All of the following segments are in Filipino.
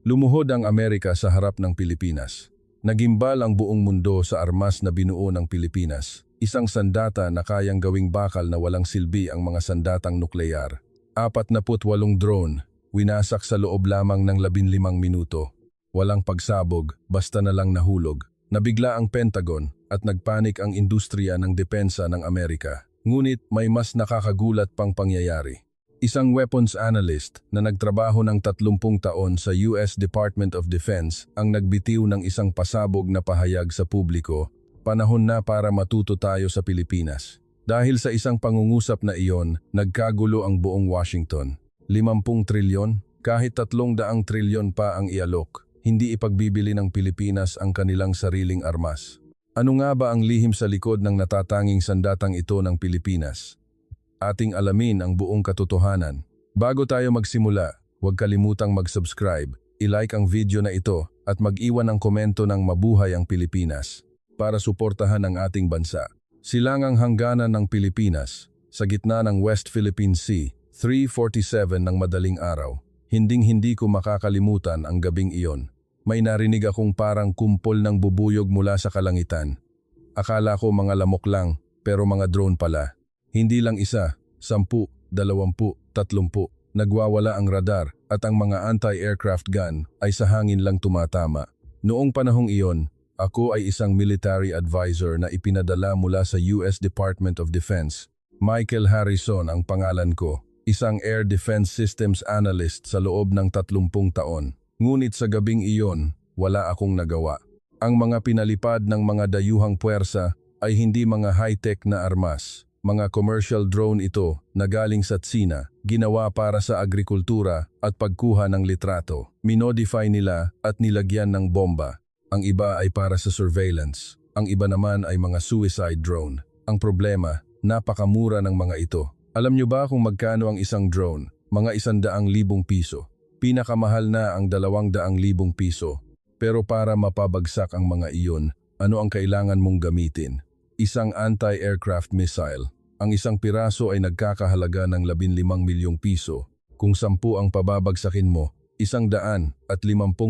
Lumuhod ang Amerika sa harap ng Pilipinas. Nagimbal ang buong mundo sa armas na binuo ng Pilipinas. Isang sandata na kayang gawing bakal na walang silbi ang mga sandatang nukleyar. 48 drone, winasak sa loob lamang ng 15 minuto. Walang pagsabog, basta na lang nahulog. Nabigla ang Pentagon at nagpanik ang industriya ng depensa ng Amerika. Ngunit may mas nakakagulat pang pangyayari. Isang weapons analyst na nagtrabaho ng 30 taon sa US Department of Defense ang nagbitiw ng isang pasabog na pahayag sa publiko, panahon na para matuto tayo sa Pilipinas. Dahil sa isang pangungusap na iyon, nagkagulo ang buong Washington. 50 trilyon, kahit 300 trilyon pa ang ialok, hindi ipagbibili ng Pilipinas ang kanilang sariling armas. Ano nga ba ang lihim sa likod ng natatanging sandatang ito ng Pilipinas? Ating alamin ang buong katotohanan. Bago tayo magsimula, huwag kalimutang mag-subscribe, i-like ang video na ito at mag-iwan ng komento ng mabuhay ang Pilipinas para suportahan ang ating bansa. Silangang hangganan ng Pilipinas, sa gitna ng West Philippine Sea, 3:47 ng madaling araw. Hinding-hindi ko makakalimutan ang gabing iyon. May narinig akong parang kumpol ng bubuyog mula sa kalangitan. Akala ko mga lamok lang, pero mga drone pala. Hindi lang isa, 10, 20, 30, nagwawala ang radar at ang mga anti-aircraft gun ay sa hangin lang tumatama. Noong panahong iyon, ako ay isang military advisor na ipinadala mula sa US Department of Defense. Michael Harrison ang pangalan ko, isang air defense systems analyst sa loob ng 30 taon. Ngunit sa gabing iyon, wala akong nagawa. Ang mga pinalipad ng mga dayuhang puwersa ay hindi mga high-tech na armas. Mga commercial drone ito na galing sa Tsina, ginawa para sa agrikultura at pagkuha ng litrato. Minodify nila at nilagyan ng bomba. Ang iba ay para sa surveillance. Ang iba naman ay mga suicide drone. Ang problema, napakamura ng mga ito. Alam nyo ba kung magkano ang isang drone? Mga 100,000 piso. Pinakamahal na ang 200,000 piso. Pero para mapabagsak ang mga iyon, ano ang kailangan mong gamitin? Isang anti-aircraft missile. Ang isang piraso ay nagkakahalaga ng 15 milyong piso. Kung 10 ang pababagsakin mo, 150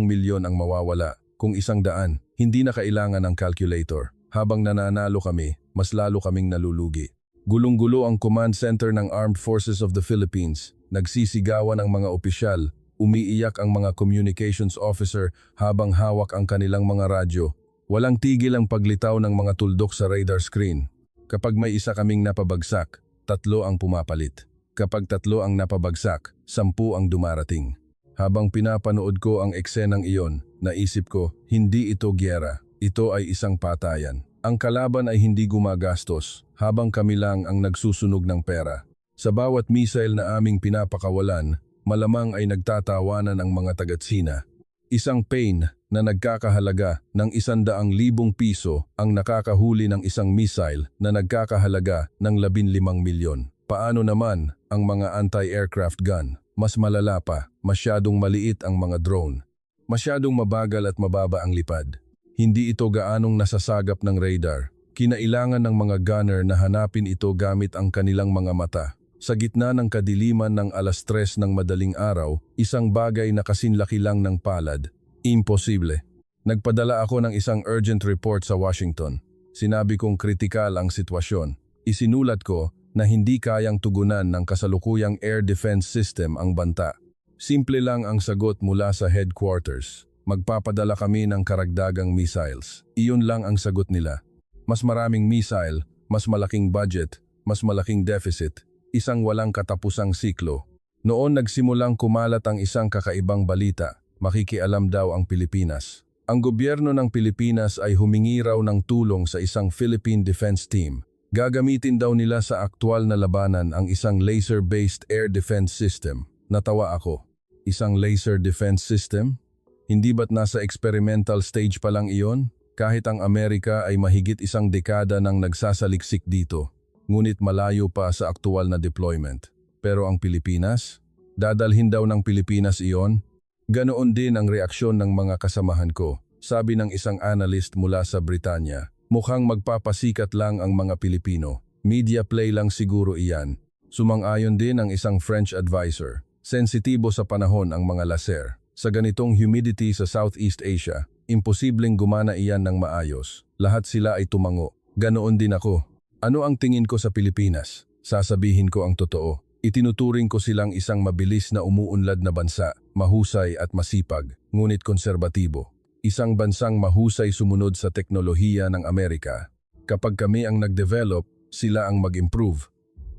milyon ang mawawala. Kung 100, hindi na kailangan ng calculator. Habang nananalo kami, mas lalo kaming nalulugi. Gulong-gulo ang command center ng Armed Forces of the Philippines. Nagsisigawan ang mga opisyal. Umiiyak ang mga communications officer habang hawak ang kanilang mga radyo. Walang tigil ang paglitaw ng mga tuldok sa radar screen. Kapag may isa kaming napabagsak, 3 ang pumapalit. Kapag 3 ang napabagsak, 10 ang dumarating. Habang pinapanood ko ang eksenang iyon, naisip ko, hindi ito giyera. Ito ay isang patayan. Ang kalaban ay hindi gumagastos, habang kami lang ang nagsusunog ng pera. Sa bawat missile na aming pinapakawalan, malamang ay nagtatawanan ang mga taga-Tsina. Isang pain na nagkakahalaga ng 100,000 piso ang nakakahuli ng isang missile na nagkakahalaga ng 15 milyon. Paano naman ang mga anti-aircraft gun? Mas malala pa, masyadong maliit ang mga drone. Masyadong mabagal at mababa ang lipad. Hindi ito gaanong nasasagap ng radar. Kinailangan ng mga gunner na hanapin ito gamit ang kanilang mga mata. Sa gitna ng kadiliman ng 3:00 ng madaling araw, isang bagay na kasinlaki lang ng palad. Imposible. Nagpadala ako ng isang urgent report sa Washington. Sinabi kong kritikal ang sitwasyon. Isinulat ko na hindi kayang tugunan ng kasalukuyang air defense system ang banta. Simple lang ang sagot mula sa headquarters. Magpapadala kami ng karagdagang missiles. Iyon lang ang sagot nila. Mas maraming missile, mas malaking budget, mas malaking deficit. Isang walang katapusang siklo. Noon nagsimulang kumalat ang isang kakaibang balita, makikialam daw ang Pilipinas. Ang gobyerno ng Pilipinas ay humingi raw ng tulong sa isang Philippine Defense Team. Gagamitin daw nila sa aktwal na labanan ang isang laser-based air defense system. Natawa ako. Isang laser defense system? Hindi ba't nasa experimental stage pa lang iyon? Kahit ang Amerika ay mahigit 1 dekada nang nagsasaliksik dito. Ngunit malayo pa sa aktual na deployment. Pero ang Pilipinas? Dadalhin daw ng Pilipinas iyon? Ganoon din ang reaksyon ng mga kasamahan ko. Sabi ng isang analyst mula sa Britanya, mukhang magpapasikat lang ang mga Pilipino. Media play lang siguro iyan. Sumang-ayon din ang isang French advisor. Sensitibo sa panahon ang mga laser. Sa ganitong humidity sa Southeast Asia, imposibleng gumana iyan ng maayos. Lahat sila ay tumango. Ganoon din ako. Ano ang tingin ko sa Pilipinas? Sasabihin ko ang totoo. Itinuturing ko silang isang mabilis na umuunlad na bansa, mahusay at masipag, ngunit konserbatibo. Isang bansang mahusay sumunod sa teknolohiya ng Amerika. Kapag kami ang nag-develop, sila ang mag-improve.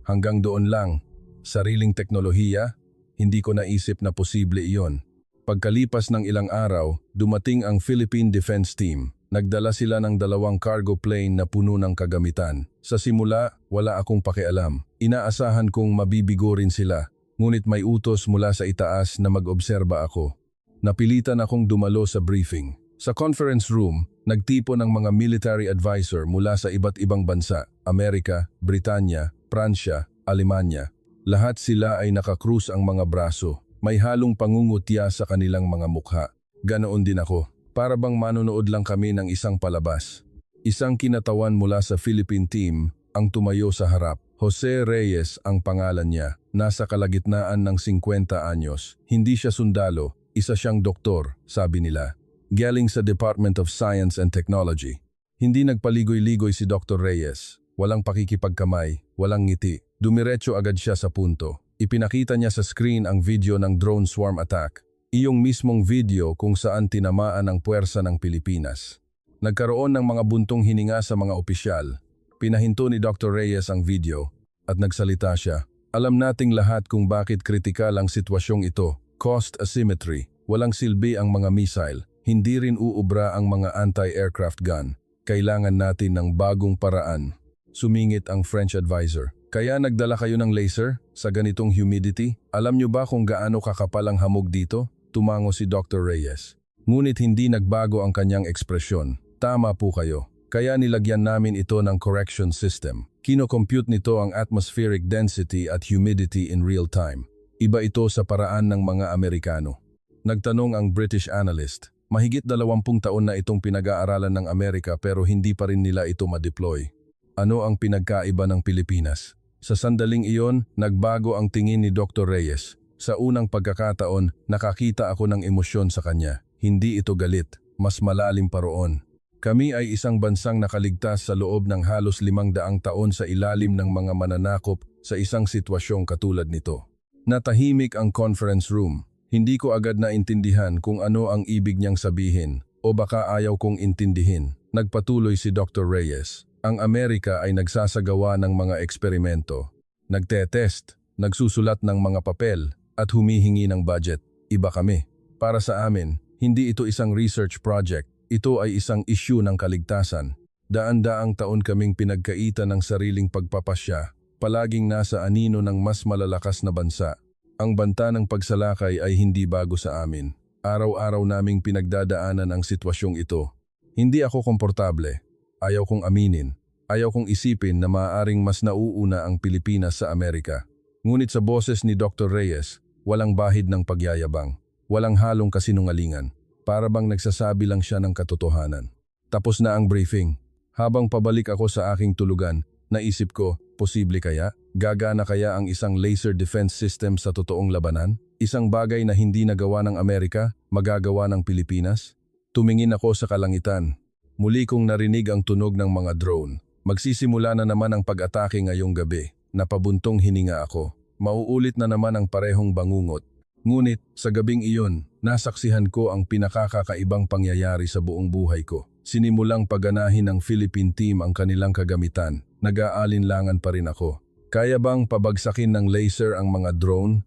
Hanggang doon lang. Sariling teknolohiya, hindi ko naisip na posible iyon. Pagkalipas ng ilang araw, dumating ang Philippine Defense Team. Nagdala sila ng 2 cargo plane na puno ng kagamitan. Sa simula, wala akong pakialam. Inaasahan kong mabibigo rin sila. Ngunit may utos mula sa itaas na mag-obserba ako. Napilitan akong dumalo sa briefing. Sa conference room, nagtipo ng mga military advisor mula sa iba't ibang bansa, Amerika, Britanya, Pransya, Alemanya. Lahat sila ay nakakrus ang mga braso. May halong pangungutya sa kanilang mga mukha. Ganoon din ako. Para bang manonood lang kami ng isang palabas. Isang kinatawan mula sa Philippine team ang tumayo sa harap. Jose Reyes ang pangalan niya. Nasa kalagitnaan ng 50 anyos. Hindi siya sundalo, isa siyang doktor, sabi nila. Galing sa Department of Science and Technology. Hindi nagpaligoy-ligoy si Dr. Reyes. Walang pakikipagkamay, walang ngiti. Dumiretso agad siya sa punto. Ipinakita niya sa screen ang video ng drone swarm attack. Iyong mismong video kung saan tinamaan ang puwersa ng Pilipinas. Nagkaroon ng mga buntong hininga sa mga opisyal. Pinahinto ni Dr. Reyes ang video at nagsalita siya. Alam nating lahat kung bakit kritikal ang sitwasyong ito. Cost asymmetry. Walang silbi ang mga missile. Hindi rin uubra ang mga anti-aircraft gun. Kailangan natin ng bagong paraan. Sumingit ang French advisor. Kaya nagdala kayo ng laser sa ganitong humidity? Alam nyo ba kung gaano kakapal ang hamog dito? Tumango si Dr. Reyes. Ngunit hindi nagbago ang kanyang ekspresyon. Tama po kayo. Kaya nilagyan namin ito ng correction system. Kino-compute nito ang atmospheric density at humidity in real time. Iba ito sa paraan ng mga Amerikano. Nagtanong ang British analyst. Mahigit 20 taon na itong pinag-aaralan ng Amerika pero hindi pa rin nila ito ma-deploy. Ano ang pinagkaiba ng Pilipinas? Sa sandaling iyon, nagbago ang tingin ni Dr. Reyes. Sa unang pagkakataon, nakakita ako ng emosyon sa kanya. Hindi ito galit, mas malalim pa roon. Kami ay isang bansang nakaligtas sa loob ng halos 500 taon sa ilalim ng mga mananakop sa isang sitwasyong katulad nito. Natahimik ang conference room. Hindi ko agad naintindihan kung ano ang ibig niyang sabihin o baka ayaw kong intindihin. Nagpatuloy si Dr. Reyes. Ang Amerika ay nagsasagawa ng mga eksperimento, nagtetest, nagsusulat ng mga papel at humihingi ng budget. Iba kami. Para sa amin, hindi ito isang research project, ito ay isang issue ng kaligtasan. Daan-daang taon kaming pinagkaitan ng sariling pagpapasya, palaging nasa anino ng mas malalakas na bansa. Ang banta ng pagsalakay ay hindi bago sa amin. Araw-araw naming pinagdadaanan ang sitwasyong ito. Hindi ako komportable. Ayaw kong aminin. Ayaw kong isipin na maaaring mas nauuna ang Pilipinas sa Amerika. Ngunit sa boses ni Dr. Reyes, walang bahid ng pagyayabang. Walang halong kasinungalingan. Para bang nagsasabi lang siya ng katotohanan. Tapos na ang briefing. Habang pabalik ako sa aking tulugan, naisip ko, posible kaya? Gagana kaya ang isang laser defense system sa totoong labanan? Isang bagay na hindi nagawa ng Amerika, magagawa ng Pilipinas? Tumingin ako sa kalangitan. Muli kong narinig ang tunog ng mga drone. Magsisimula na naman ang pag-atake ngayong gabi. Napabuntong hininga ako. Mauulit na naman ang parehong bangungot. Ngunit sa gabing iyon, nasaksihan ko ang pinakakakaibang pangyayari sa buong buhay ko. Sinimulang pagganahin ng Philippine team ang kanilang kagamitan. Nag-aalinlangan pa rin ako. Kaya bang pabagsakin ng laser ang mga drone?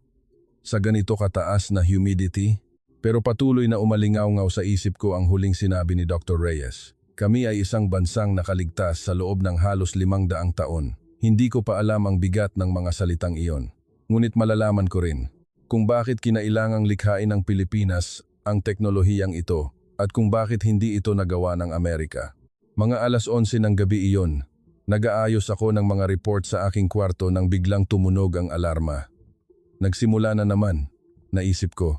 Sa ganito kataas na humidity? Pero patuloy na umalingaw-ngaw sa isip ko ang huling sinabi ni Dr. Reyes. Kami ay isang bansang nakaligtas sa loob ng halos 500 taon. Hindi ko pa alam ang bigat ng mga salitang iyon. Ngunit malalaman ko rin kung bakit kinailangang likhain ng Pilipinas ang teknolohiyang ito at kung bakit hindi ito nagawa ng Amerika. Mga 11:00 ng gabi iyon, nag-aayos ako ng mga report sa aking kwarto nang biglang tumunog ang alarma. Nagsimula na naman, naisip ko.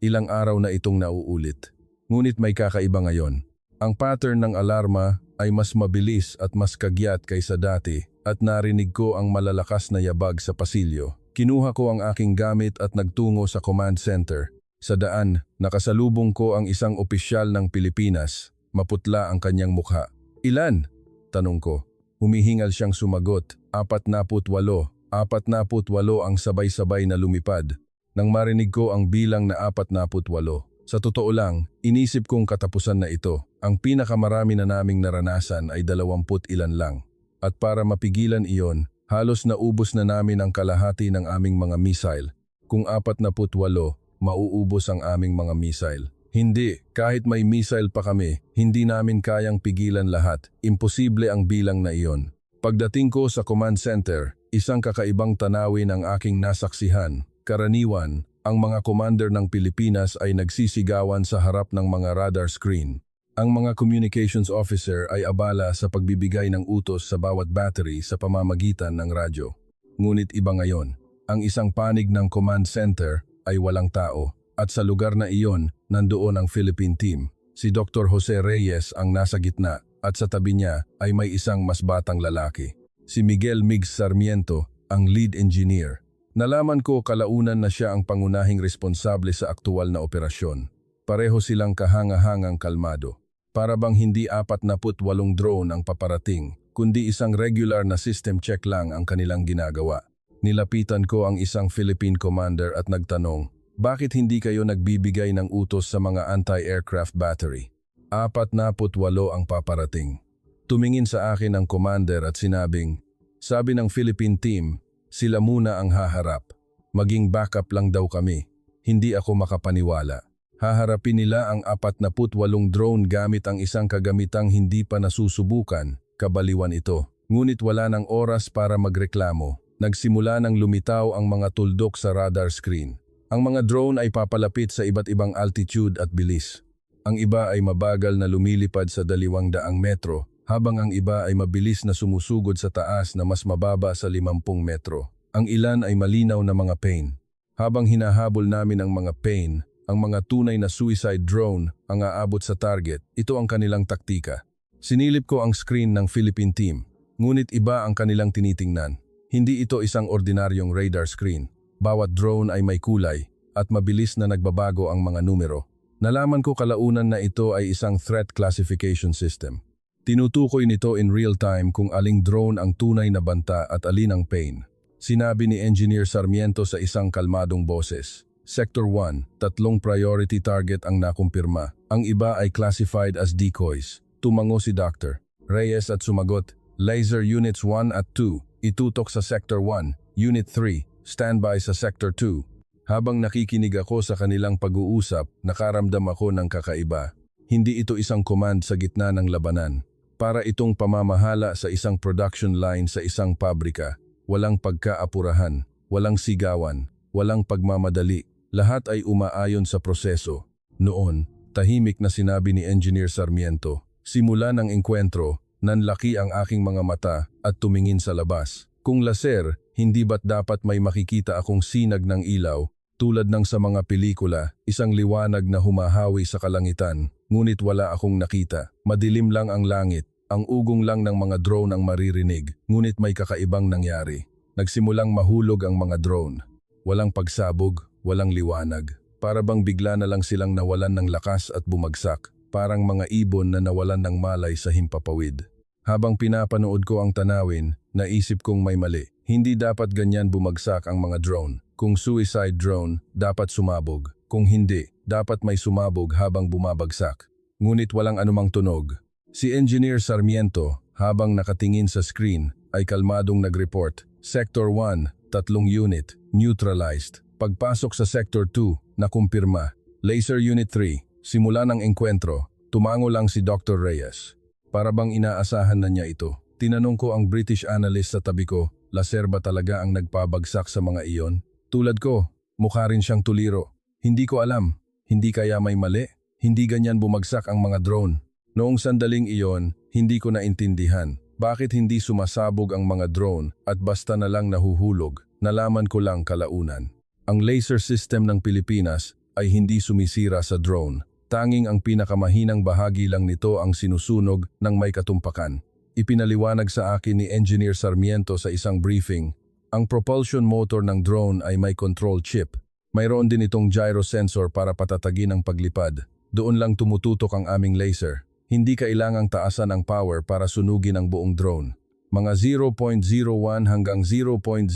Ilang araw na itong nauulit. Ngunit may kakaiba ngayon. Ang pattern ng alarma ay mas mabilis at mas kagyat kaysa dati at narinig ko ang malalakas na yabag sa pasilyo. Kinuha ko ang aking gamit at nagtungo sa command center. Sa daan, nakasalubong ko ang isang opisyal ng Pilipinas. Maputla ang kanyang mukha. "Ilan?" tanong ko. Humihingal siyang sumagot. 48. 48 ang sabay-sabay na lumipad. Nang marinig ko ang bilang na 48. Sa totoo lang, inisip kong katapusan na ito. Ang pinakamarami na naming naranasan ay 20 ilan lang. At para mapigilan iyon, halos naubos na namin ang kalahati ng aming mga missile. Kung 48, mauubos ang aming mga missile. Hindi, kahit may missile pa kami, hindi namin kayang pigilan lahat. Imposible ang bilang na iyon. Pagdating ko sa command center, isang kakaibang tanawin ang aking nasaksihan. Karaniwan, ang mga commander ng Pilipinas ay nagsisigawan sa harap ng mga radar screen. Ang mga communications officer ay abala sa pagbibigay ng utos sa bawat battery sa pamamagitan ng radyo. Ngunit iba ngayon, ang isang panig ng command center ay walang tao. At sa lugar na iyon, nandoon ang Philippine team. Si Dr. Jose Reyes ang nasa gitna at sa tabi niya ay may isang mas batang lalaki. Si Miguel Migs Sarmiento, ang lead engineer. Nalaman ko kalaunan na siya ang pangunahing responsable sa aktual na operasyon. Pareho silang kahanga-hangang kalmado. Para bang hindi 48 drone ang paparating, kundi isang regular na system check lang ang kanilang ginagawa. Nilapitan ko ang isang Philippine commander at nagtanong, "Bakit hindi kayo nagbibigay ng utos sa mga anti-aircraft battery? 48 ang paparating." Tumingin sa akin ang commander at sinabing, "Sabi ng Philippine team, sila muna ang haharap. Maging backup lang daw kami." Hindi ako makapaniwala. Haharapin nila ang 48 drone gamit ang isang kagamitang hindi pa nasusubukan. Kabaliwan ito. Ngunit wala ng oras para magreklamo. Nagsimula nang lumitaw ang mga tuldok sa radar screen. Ang mga drone ay papalapit sa iba't ibang altitude at bilis. Ang iba ay mabagal na lumilipad sa 200 metro, habang ang iba ay mabilis na sumusugod sa taas na mas mababa sa 50 metro. Ang ilan ay malinaw na mga plane. Habang hinahabol namin ang mga plane, ang mga tunay na suicide drone ang aabot sa target. Ito ang kanilang taktika. Sinilip ko ang screen ng Philippine team, ngunit iba ang kanilang tinitingnan. Hindi ito isang ordinaryong radar screen. Bawat drone ay may kulay at mabilis na nagbabago ang mga numero. Nalaman ko kalaunan na ito ay isang threat classification system. Tinutukoy nito in real time kung aling drone ang tunay na banta at alin ang pain. Sinabi ni Engineer Sarmiento sa isang kalmadong boses, Sector 1, 3 priority target ang nakumpirma. Ang iba ay classified as decoys. Tumango si Dr. Reyes at sumagot, Laser Units 1 at 2, itutok sa Sector 1, Unit 3, standby sa Sector 2. Habang nakikinig ako sa kanilang pag-uusap, nakaramdam ako ng kakaiba. Hindi ito isang command sa gitna ng labanan. Para itong pamamahala sa isang production line sa isang pabrika. Walang pagkaapurahan, walang sigawan, walang pagmamadali. Lahat ay umaayon sa proseso. Noon, tahimik na sinabi ni Engineer Sarmiento, simula ng engkwentro, nanlaki ang aking mga mata at tumingin sa labas. Kung laser, hindi ba't dapat may makikita akong sinag ng ilaw, tulad ng sa mga pelikula, isang liwanag na humahawi sa kalangitan, ngunit wala akong nakita. Madilim lang ang langit, ang ugong lang ng mga drone ang maririnig, ngunit may kakaibang nangyari. Nagsimulang mahulog ang mga drone. Walang pagsabog, walang liwanag. Para bang bigla na lang silang nawalan ng lakas at bumagsak, parang mga ibon na nawalan ng malay sa himpapawid. Habang pinapanood ko ang tanawin, naisip kong may mali. Hindi dapat ganyan bumagsak ang mga drone. Kung suicide drone, dapat sumabog. Kung hindi, dapat may sumabog habang bumabagsak. Ngunit walang anumang tunog. Si Engineer Sarmiento, habang nakatingin sa screen, ay kalmadong nag-report. Sector 1, 3 unit, neutralized. Pagpasok sa Sector 2, nakumpirma. Laser Unit 3, simula ng engkwentro, tumango lang si Dr. Reyes. Para bang inaasahan na niya ito. Tinanong ko ang British analyst sa tabi ko, laser ba talaga ang nagpabagsak sa mga iyon? Tulad ko, mukha rin siyang tuliro. Hindi ko alam, hindi kaya may mali? Hindi ganyan bumagsak ang mga drone. Noong sandaling iyon, hindi ko naintindihan. Bakit hindi sumasabog ang mga drone at basta na lang nahuhulog? Nalaman ko lang kalaunan. Ang laser system ng Pilipinas ay hindi sumisira sa drone. Tanging ang pinakamahinang bahagi lang nito ang sinusunog ng may katumpakan. Ipinaliwanag sa akin ni Engineer Sarmiento sa isang briefing, ang propulsion motor ng drone ay may control chip. Mayroon din itong gyro sensor para patatagin ang paglipad. Doon lang tumututok ang aming laser. Hindi kailangang taasan ang power para sunugin ang buong drone. Mga 0.01 hanggang 0.03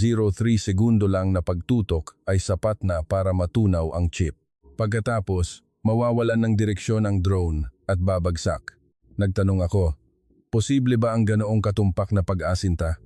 segundo lang na pagtutok ay sapat na para matunaw ang chip. Pagkatapos, mawawalan ng direksyon ang drone at babagsak. Nagtanong ako, posible ba ang ganoong katumpak na pag-asinta?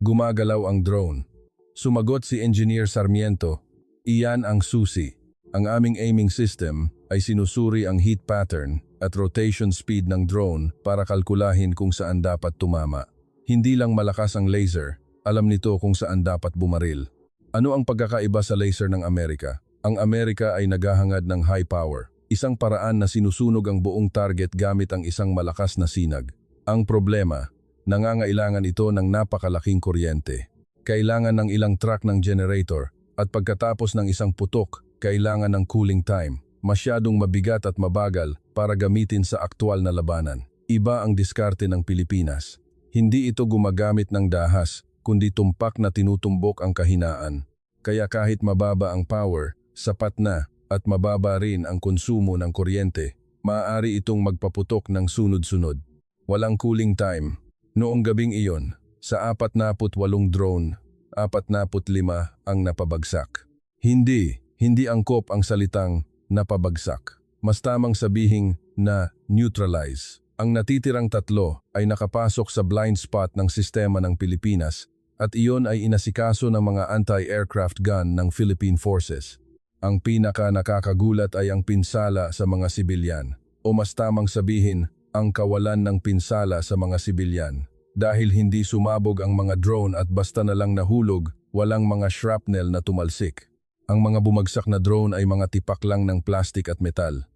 Gumagalaw ang drone. Sumagot si Engineer Sarmiento, iyan ang susi. Ang aming aiming system ay sinusuri ang heat pattern at rotation speed ng drone para kalkulahin kung saan dapat tumama. Hindi lang malakas ang laser, alam nito kung saan dapat bumaril. Ano ang pagkakaiba sa laser ng Amerika? Ang Amerika ay naghahangad ng high power, isang paraan na sinusunog ang buong target gamit ang isang malakas na sinag. Ang problema, nangangailangan ito ng napakalaking kuryente. Kailangan ng ilang truck ng generator at pagkatapos ng isang putok, kailangan ng cooling time. Masyadong mabigat at mabagal para gamitin sa aktwal na labanan. Iba ang diskarte ng Pilipinas. Hindi ito gumagamit ng dahas, kundi tumpak na tinutumbok ang kahinaan. Kaya kahit mababa ang power, sapat na at mababa rin ang konsumo ng kuryente, maaari itong magpaputok ng sunod-sunod. Walang cooling time. Noong gabing iyon, sa 48 drone, 45 ang napabagsak. Hindi angkop ang salitang napabagsak. Mas tamang sabihing na neutralize. Ang natitirang 3 ay nakapasok sa blind spot ng sistema ng Pilipinas at iyon ay inasikaso ng mga anti-aircraft gun ng Philippine Forces. Ang pinaka nakakagulat ay ang pinsala sa mga sibilyan, o mas tamang sabihin, ang kawalan ng pinsala sa mga sibilyan. Dahil hindi sumabog ang mga drone at basta na lang nahulog, walang mga shrapnel na tumalsik. Ang mga bumagsak na drone ay mga tipak lang ng plastik at metal.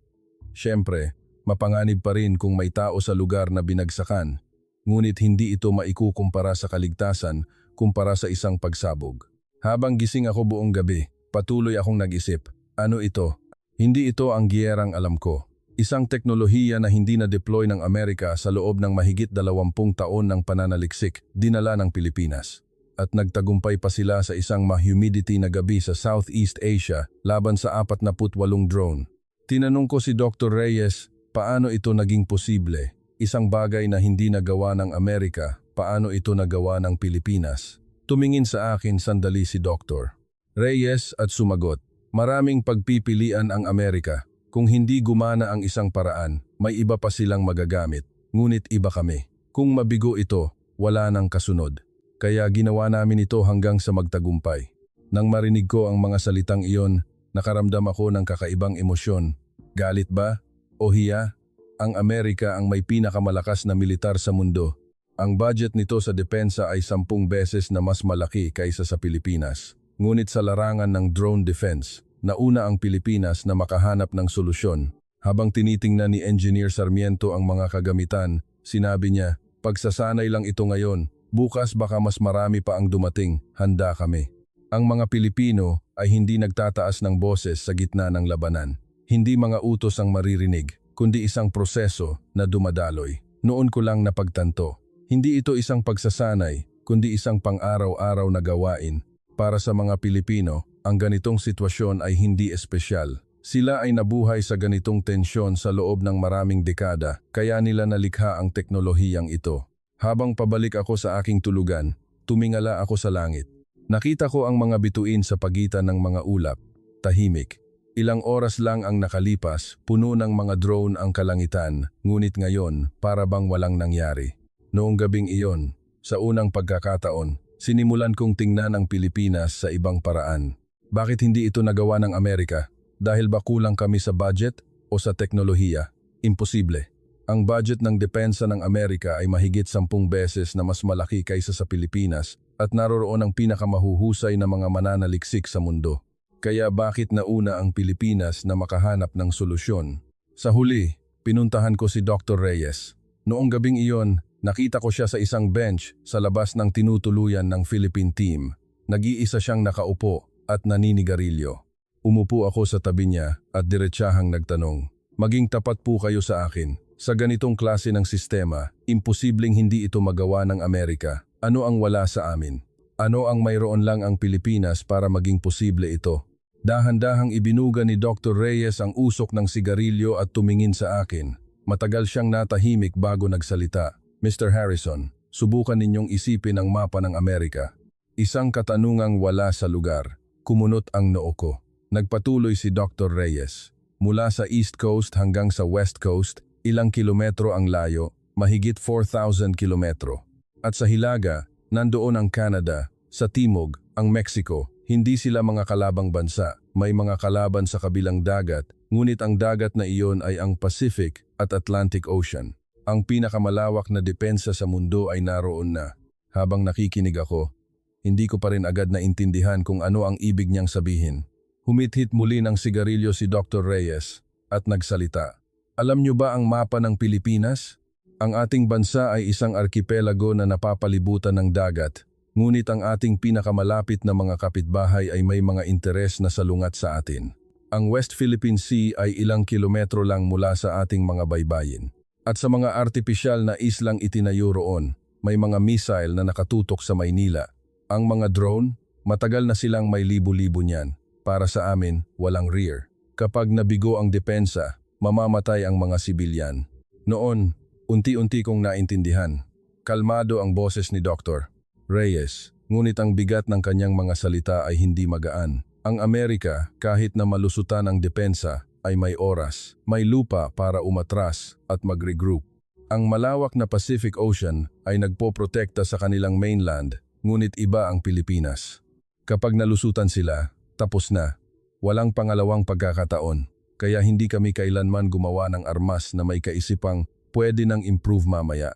Siyempre, mapanganib pa rin kung may tao sa lugar na binagsakan, ngunit hindi ito maikukumpara sa kaligtasan kumpara sa isang pagsabog. Habang gising ako buong gabi, patuloy akong nag-isip, ano ito? Hindi ito ang giyerang alam ko. Isang teknolohiya na hindi na-deploy ng Amerika sa loob ng mahigit 20 taon ng pananaliksik, dinala ng Pilipinas. At nagtagumpay pa sila sa isang ma-humidity na gabi sa Southeast Asia laban sa 48 drone. Tinanong ko si Dr. Reyes, paano ito naging posible? Isang bagay na hindi nagawa ng Amerika, paano ito nagawa ng Pilipinas? Tumingin sa akin sandali si Dr. Reyes at sumagot, maraming pagpipilian ang Amerika. Kung hindi gumana ang isang paraan, may iba pa silang magagamit. Ngunit iba kami. Kung mabigo ito, wala nang kasunod. Kaya ginawa namin ito hanggang sa magtagumpay. Nang marinig ko ang mga salitang iyon, nakaramdam ako ng kakaibang emosyon. Galit ba? O hiya? Ang Amerika ang may pinakamalakas na militar sa mundo. Ang budget nito sa depensa ay 10 beses na mas malaki kaysa sa Pilipinas. Ngunit sa larangan ng drone defense, nauna ang Pilipinas na makahanap ng solusyon. Habang tinitingnan ni Engineer Sarmiento ang mga kagamitan, sinabi niya, pagsasanay lang ito ngayon, bukas baka mas marami pa ang dumating, handa kami. Ang mga Pilipino ay hindi nagtataas ng boses sa gitna ng labanan. Hindi mga utos ang maririnig, kundi isang proseso na dumadaloy. Noon ko lang napagtanto, hindi ito isang pagsasanay, kundi isang pang-araw-araw na gawain. Para sa mga Pilipino, ang ganitong sitwasyon ay hindi espesyal. Sila ay nabuhay sa ganitong tensyon sa loob ng maraming dekada, kaya nila nalikha ang teknolohiyang ito. Habang pabalik ako sa aking tulugan, tumingala ako sa langit. Nakita ko ang mga bituin sa pagitan ng mga ulap. Tahimik. Ilang oras lang ang nakalipas, puno ng mga drone ang kalangitan, ngunit ngayon, para bang walang nangyari. Noong gabing iyon, sa unang pagkakataon, sinimulan kong tingnan ang Pilipinas sa ibang paraan. Bakit hindi ito nagawa ng Amerika? Dahil ba kulang kami sa budget o sa teknolohiya? Imposible. Ang budget ng depensa ng Amerika ay mahigit 10 beses na mas malaki kaysa sa Pilipinas at naroroon ang pinakamahuhusay na mga mananaliksik sa mundo. Kaya bakit nauna ang Pilipinas na makahanap ng solusyon? Sa huli, pinuntahan ko si Dr. Reyes. Noong gabing iyon, nakita ko siya sa isang bench sa labas ng tinutuluyan ng Philippine team. Nag-iisa siyang nakaupo at naninigarilyo. Umupo ako sa tabi niya at diretsahang nagtanong, maging tapat po kayo sa akin. Sa ganitong klase ng sistema, imposibleng hindi ito magawa ng Amerika. Ano ang wala sa amin? Ano ang mayroon lang ang Pilipinas para maging posible ito? Dahan-dahang ibinuga ni Dr. Reyes ang usok ng sigarilyo at tumingin sa akin. Matagal siyang natahimik bago nagsalita. Mr. Harrison, subukan ninyong isipin ang mapa ng Amerika. Isang katanungang wala sa lugar. Kumunot ang noo ko. Nagpatuloy si Dr. Reyes. Mula sa East Coast hanggang sa West Coast, ilang kilometro ang layo, mahigit 4,000 kilometro. At sa hilaga, nandoon ang Canada, sa timog, ang Mexico. Hindi sila mga kalabang bansa, may mga kalaban sa kabilang dagat, ngunit ang dagat na iyon ay ang Pacific at Atlantic Ocean. Ang pinakamalawak na depensa sa mundo ay naroon na. Habang nakikinig ako, hindi ko pa rin agad naintindihan kung ano ang ibig niyang sabihin. Humithit muli ng sigarilyo si Dr. Reyes at nagsalita. Alam niyo ba ang mapa ng Pilipinas? Ang ating bansa ay isang arkipelago na napapalibutan ng dagat, ngunit ang ating pinakamalapit na mga kapitbahay ay may mga interes na salungat sa atin. Ang West Philippine Sea ay ilang kilometro lang mula sa ating mga baybayin. At sa mga artipisyal na islang itinayo roon, may mga missile na nakatutok sa Maynila. Ang mga drone, matagal na silang may libo-libo niyan. Para sa amin, walang rear. Kapag nabigo ang depensa, mamamatay ang mga sibilyan. Noon, unti-unti kong naintindihan. Kalmado ang boses ni Dr. Reyes, ngunit ang bigat ng kanyang mga salita ay hindi magaan. Ang Amerika, kahit na malusutan ang depensa, ay may oras, may lupa para umatras at mag-regroup. Ang malawak na Pacific Ocean ay nagpoprotekta sa kanilang mainland, ngunit iba ang Pilipinas. Kapag nalusutan sila, tapos na. Walang pangalawang pagkakataon, kaya hindi kami kailanman gumawa ng armas na may kaisipang pwede nang improve mamaya.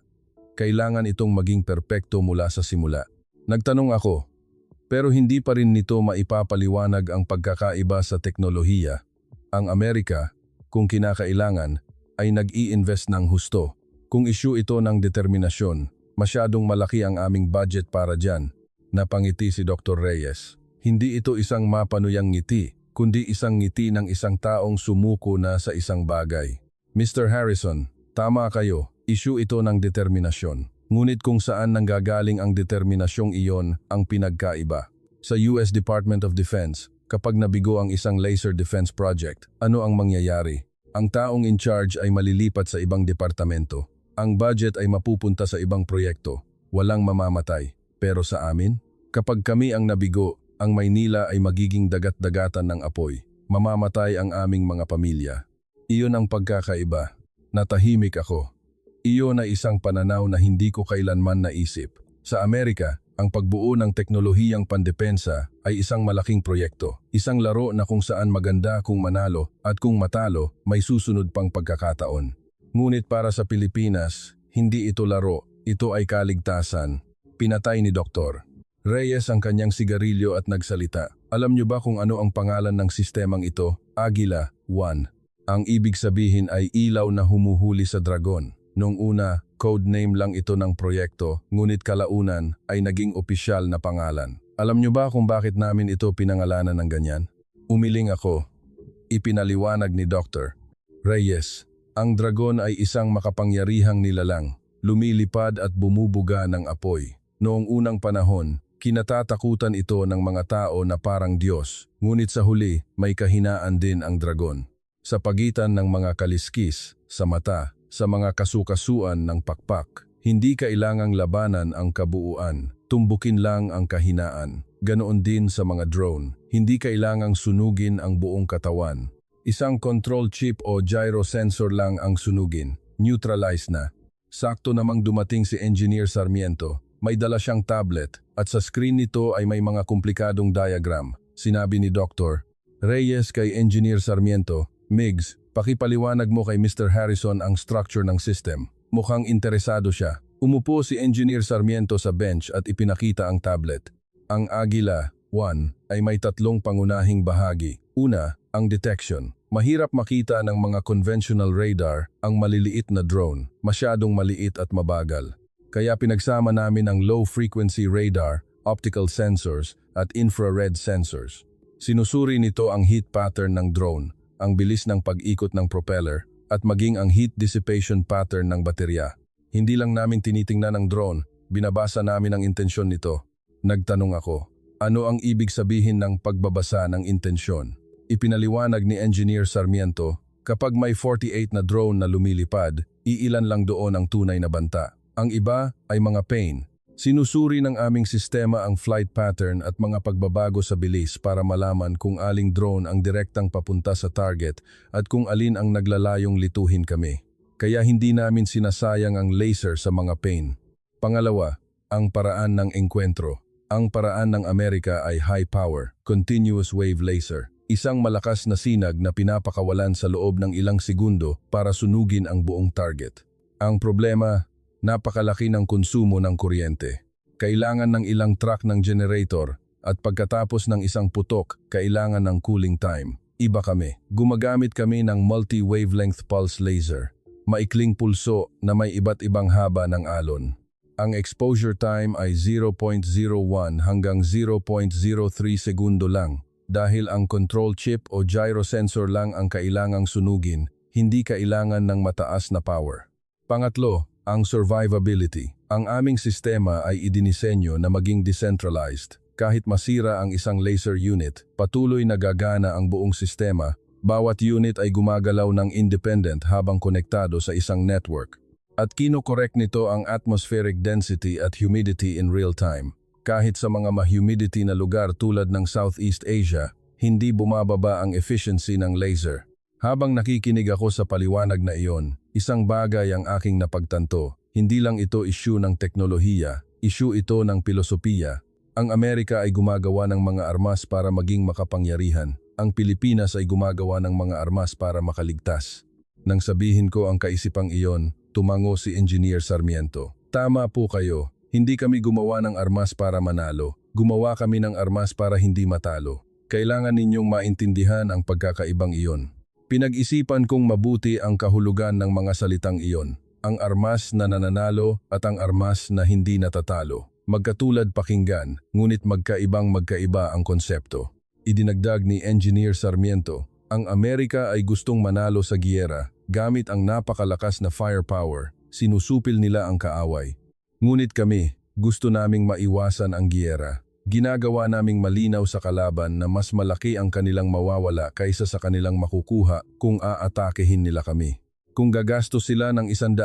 Kailangan itong maging perpekto mula sa simula. Nagtanong ako, pero hindi pa rin nito maipapaliwanag ang pagkakaiba sa teknolohiya. Ang Amerika, kung kinakailangan, ay nag-i-invest ng husto. Kung issue ito ng determinasyon, masyadong malaki ang aming budget para dyan. Napangiti si Dr. Reyes. Hindi ito isang mapanuyang ngiti, kundi isang ngiti ng isang taong sumuko na sa isang bagay. Mr. Harrison, tama kayo, issue ito ng determinasyon. Ngunit kung saan nanggagaling ang determinasyong iyon ang pinagkaiba. Sa US Department of Defense, kapag nabigo ang isang laser defense project, ano ang mangyayari? Ang taong in charge ay malilipat sa ibang departamento. Ang budget ay mapupunta sa ibang proyekto. Walang mamamatay. Pero sa amin, kapag kami ang nabigo, ang Maynila ay magiging dagat-dagatan ng apoy. Mamamatay ang aming mga pamilya. Iyon ang pagkakaiba. Natahimik ako. Iyon ay isang pananaw na hindi ko kailanman naisip. Sa Amerika, ang pagbuo ng teknolohiyang pandepensa ay isang malaking proyekto. Isang laro na kung saan maganda kung manalo at kung matalo, may susunod pang pagkakataon. Ngunit para sa Pilipinas, hindi ito laro. Ito ay kaligtasan. Pinatay ni Dr. Reyes ang kanyang sigarilyo at nagsalita. Alam niyo ba kung ano ang pangalan ng sistemang ito? Agila 1. Ang ibig sabihin ay ilaw na humuhuli sa dragon. Noong una, code name lang ito ng proyekto, ngunit kalaunan ay naging opisyal na pangalan. Alam niyo ba kung bakit namin ito pinangalanan ng ganyan? Umiling ako. Ipinaliwanag ni Dr. Reyes, ang dragon ay isang makapangyarihang nilalang, lumilipad at bumubuga ng apoy. Noong unang panahon, kinatatakutan ito ng mga tao na parang Diyos, ngunit sa huli may kahinaan din ang dragon. Sa pagitan ng mga kaliskis, sa mata, sa mga kasukasuan ng pakpak, hindi kailangang labanan ang kabuuan, tumbukin lang ang kahinaan. Ganoon din sa mga drone, hindi kailangang sunugin ang buong katawan. Isang control chip o gyro sensor lang ang sunugin, neutralize na. Sakto namang dumating si Engineer Sarmiento. May dala siyang tablet at sa screen nito ay may mga komplikadong diagram. Sinabi ni Dr. Reyes kay Engineer Sarmiento, Migs, pakipaliwanag mo kay Mr. Harrison ang structure ng system. Mukhang interesado siya. Umupo si Engineer Sarmiento sa bench at ipinakita ang tablet. Ang Agila 1 ay may tatlong pangunahing bahagi. Una, ang detection. Mahirap makita ng mga conventional radar ang maliliit na drone, masyadong maliit at mabagal. Kaya pinagsama namin ang low-frequency radar, optical sensors at infrared sensors. Sinusuri nito ang heat pattern ng drone, ang bilis ng pag-ikot ng propeller at maging ang heat dissipation pattern ng baterya. Hindi lang namin tinitingnan ang drone, binabasa namin ang intensyon nito. Nagtanong ako, Ano ang ibig sabihin ng pagbabasa ng intensyon? Ipinaliwanag ni Engineer Sarmiento, kapag may 48 na drone na lumilipad, iilan lang doon ang tunay na banta. Ang iba ay mga pain. Sinusuri ng aming sistema ang flight pattern at mga pagbabago sa bilis para malaman kung aling drone ang direktang papunta sa target at kung alin ang naglalayong lituhin kami. Kaya hindi namin sinasayang ang laser sa mga pain. Pangalawa, ang paraan ng engkwentro. Ang paraan ng Amerika ay high power, continuous wave laser. Isang malakas na sinag na pinapakawalan sa loob ng ilang segundo para sunugin ang buong target. Ang problema, napakalaki ng konsumo ng kuryente. Kailangan ng ilang truck ng generator at pagkatapos ng isang putok, kailangan ng cooling time. Iba kami. Gumagamit kami ng multi-wavelength pulse laser. Maikling pulso na may iba't ibang haba ng alon. Ang exposure time ay 0.01 hanggang 0.03 segundo lang. Dahil ang control chip o gyro sensor lang ang kailangang sunugin, hindi kailangan ng mataas na power. Pangatlo, ang survivability. Ang aming sistema ay idinisenyo na maging decentralized. Kahit masira ang isang laser unit, patuloy na gagana ang buong sistema. Bawat unit ay gumagalaw ng independent habang konektado sa isang network. At kinokorek nito ang atmospheric density at humidity in real time. Kahit sa mga ma-humidity na lugar tulad ng Southeast Asia, hindi bumababa ang efficiency ng laser. Habang nakikinig ako sa paliwanag na iyon, isang bagay ang aking napagtanto. Hindi lang ito issue ng teknolohiya, issue ito ng filosofiya. Ang Amerika ay gumagawa ng mga armas para maging makapangyarihan. Ang Pilipinas ay gumagawa ng mga armas para makaligtas. Nang sabihin ko ang kaisipang iyon, tumango si Engineer Sarmiento. Tama po kayo, hindi kami gumawa ng armas para manalo. Gumawa kami ng armas para hindi matalo. Kailangan ninyong maintindihan ang pagkakaibang iyon. Pinag-isipan kong mabuti ang kahulugan ng mga salitang iyon. Ang armas na nananalo at ang armas na hindi natatalo. Magkatulad pakinggan, ngunit magkaiba ang konsepto. Idinagdag ni Engineer Sarmiento, ang Amerika ay gustong manalo sa giyera gamit ang napakalakas na firepower, sinusupil nila ang kaaway. Ngunit kami, gusto naming maiwasan ang giyera. Ginagawa naming malinaw sa kalaban na mas malaki ang kanilang mawawala kaysa sa kanilang makukuha kung aatakehin nila kami. Kung gagastos sila ng 100,000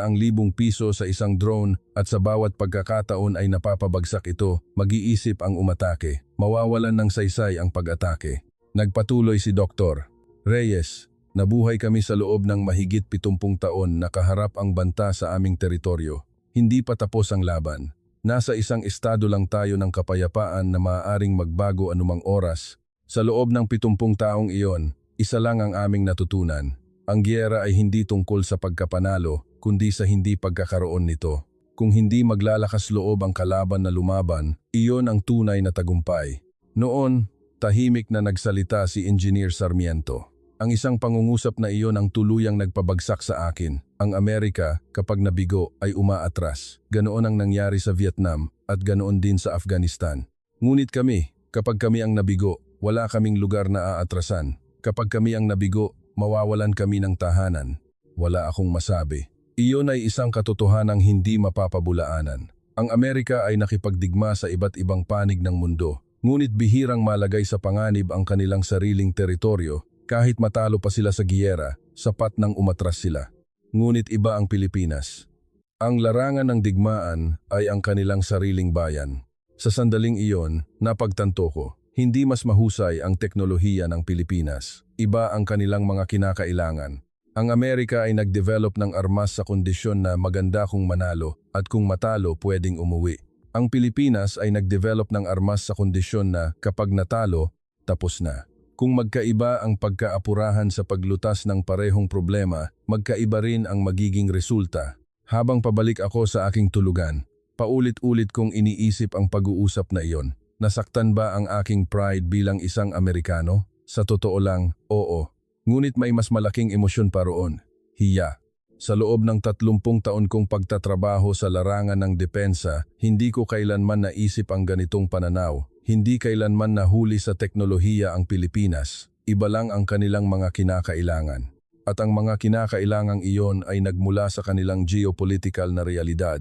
piso sa isang drone at sa bawat pagkakataon ay napapabagsak ito, mag-iisip ang umatake, mawawalan ng saysay ang pag-atake. Nagpatuloy si Dr. Reyes, nabuhay kami sa loob ng mahigit 70 taon na kaharap ang banta sa aming teritoryo. Hindi pa tapos ang laban. Nasa isang estado lang tayo ng kapayapaan na maaaring magbago anumang oras. Sa loob ng 70 taong iyon, isa lang ang aming natutunan. Ang giyera ay hindi tungkol sa pagkapanalo, kundi sa hindi pagkakaroon nito. Kung hindi maglalakas loob ang kalaban na lumaban, iyon ang tunay na tagumpay. Noon, tahimik na nagsalita si Engineer Sarmiento. Ang isang pangungusap na iyon ang tuluyang nagpabagsak sa akin. Ang Amerika, kapag nabigo, ay umaatras. Ganoon ang nangyari sa Vietnam at ganoon din sa Afghanistan. Ngunit kami, kapag kami ang nabigo, wala kaming lugar na aatrasan. Kapag kami ang nabigo, mawawalan kami ng tahanan. Wala akong masabi. Iyon ay isang katotohanang hindi mapapabulaanan. Ang Amerika ay nakipagdigma sa iba't ibang panig ng mundo. Ngunit bihirang malagay sa panganib ang kanilang sariling teritoryo. Kahit matalo pa sila sa giyera, sapat nang umatras sila. Ngunit iba ang Pilipinas. Ang larangan ng digmaan ay ang kanilang sariling bayan. Sa sandaling iyon, napagtanto ko, hindi mas mahusay ang teknolohiya ng Pilipinas. Iba ang kanilang mga kinakailangan. Ang Amerika ay nag-develop ng armas sa kondisyon na maganda kung manalo at kung matalo pwedeng umuwi. Ang Pilipinas ay nag-develop ng armas sa kondisyon na kapag natalo, tapos na. Kung magkaiba ang pagkaapurahan sa paglutas ng parehong problema, magkaiba rin ang magiging resulta. Habang pabalik ako sa aking tulugan, paulit-ulit kong iniisip ang pag-uusap na iyon. Nasaktan ba ang aking pride bilang isang Amerikano? Sa totoo lang, oo. Ngunit may mas malaking emosyon pa roon. Hiya. Sa loob ng 30 taon kong pagtatrabaho sa larangan ng depensa, hindi ko kailanman naisip ang ganitong pananaw. Hindi kailanman nahuli sa teknolohiya ang Pilipinas, iba lang ang kanilang mga kinakailangan. At ang mga kinakailangang iyon ay nagmula sa kanilang geopolitical na realidad.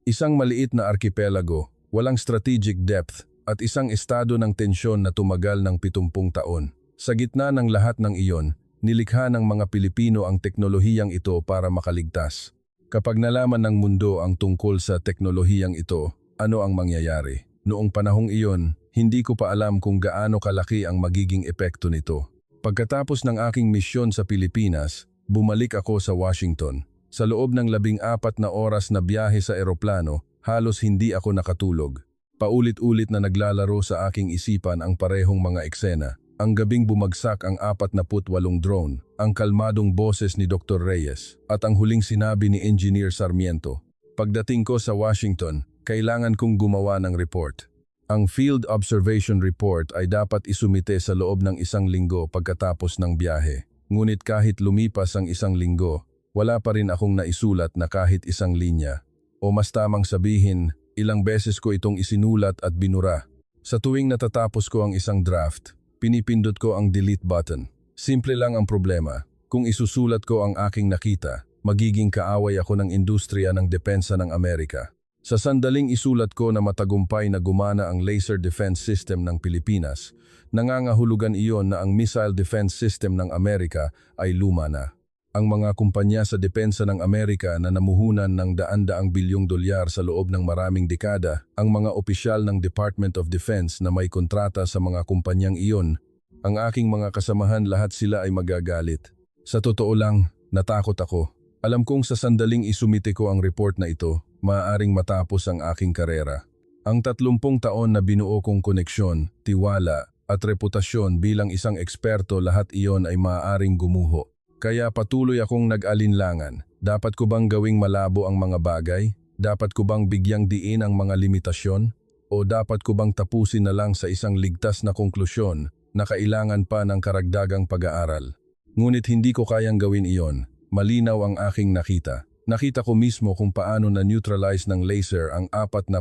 Isang maliit na arkipelago, walang strategic depth, at isang estado ng tensyon na tumagal ng 70 taon. Sa gitna ng lahat ng iyon, nilikha ng mga Pilipino ang teknolohiyang ito para makaligtas. Kapag nalaman ng mundo ang tungkol sa teknolohiyang ito, ano ang mangyayari? Noong panahong iyon, hindi ko pa alam kung gaano kalaki ang magiging epekto nito. Pagkatapos ng aking misyon sa Pilipinas, bumalik ako sa Washington. Sa loob ng 14 na oras na biyahe sa eroplano, halos hindi ako nakatulog. Paulit-ulit na naglalaro sa aking isipan ang parehong mga eksena. Ang gabing bumagsak ang 48 drone, ang kalmadong boses ni Dr. Reyes, at ang huling sinabi ni Engineer Sarmiento. Pagdating ko sa Washington, kailangan kong gumawa ng report. Ang Field Observation Report ay dapat isumite sa loob ng 1 linggo pagkatapos ng biyahe. Ngunit kahit lumipas ang 1 linggo, wala pa rin akong naisulat na kahit 1 linya. O mas tamang sabihin, ilang beses ko itong isinulat at binura. Sa tuwing natatapos ko ang isang draft, pinipindot ko ang delete button. Simple lang ang problema. Kung isusulat ko ang aking nakita, magiging kaaway ako ng industriya ng depensa ng Amerika. Sa sandaling isulat ko na matagumpay na gumana ang laser defense system ng Pilipinas, nangangahulugan iyon na ang missile defense system ng Amerika ay luma na. Ang mga kumpanya sa depensa ng Amerika na namuhunan ng daan-daang bilyong dolyar sa loob ng maraming dekada, ang mga opisyal ng Department of Defense na may kontrata sa mga kumpanyang iyon, ang aking mga kasamahan lahat sila ay magagalit. Sa totoo lang, natakot ako. Alam kong sa sandaling isumite ko ang report na ito, maaaring matapos ang aking karera. Ang 30 taon na binuo kong koneksyon, tiwala at reputasyon bilang isang eksperto, lahat iyon ay maaaring gumuho. Kaya patuloy akong nag-alinlangan. Dapat ko bang gawing malabo ang mga bagay? Dapat ko bang bigyang diin ang mga limitasyon? O dapat ko bang tapusin na lang sa isang ligtas na konklusyon na kailangan pa ng karagdagang pag-aaral? Ngunit hindi ko kayang gawin iyon. Malinaw ang aking nakita. Nakita ko mismo kung paano na-neutralize ng laser ang 48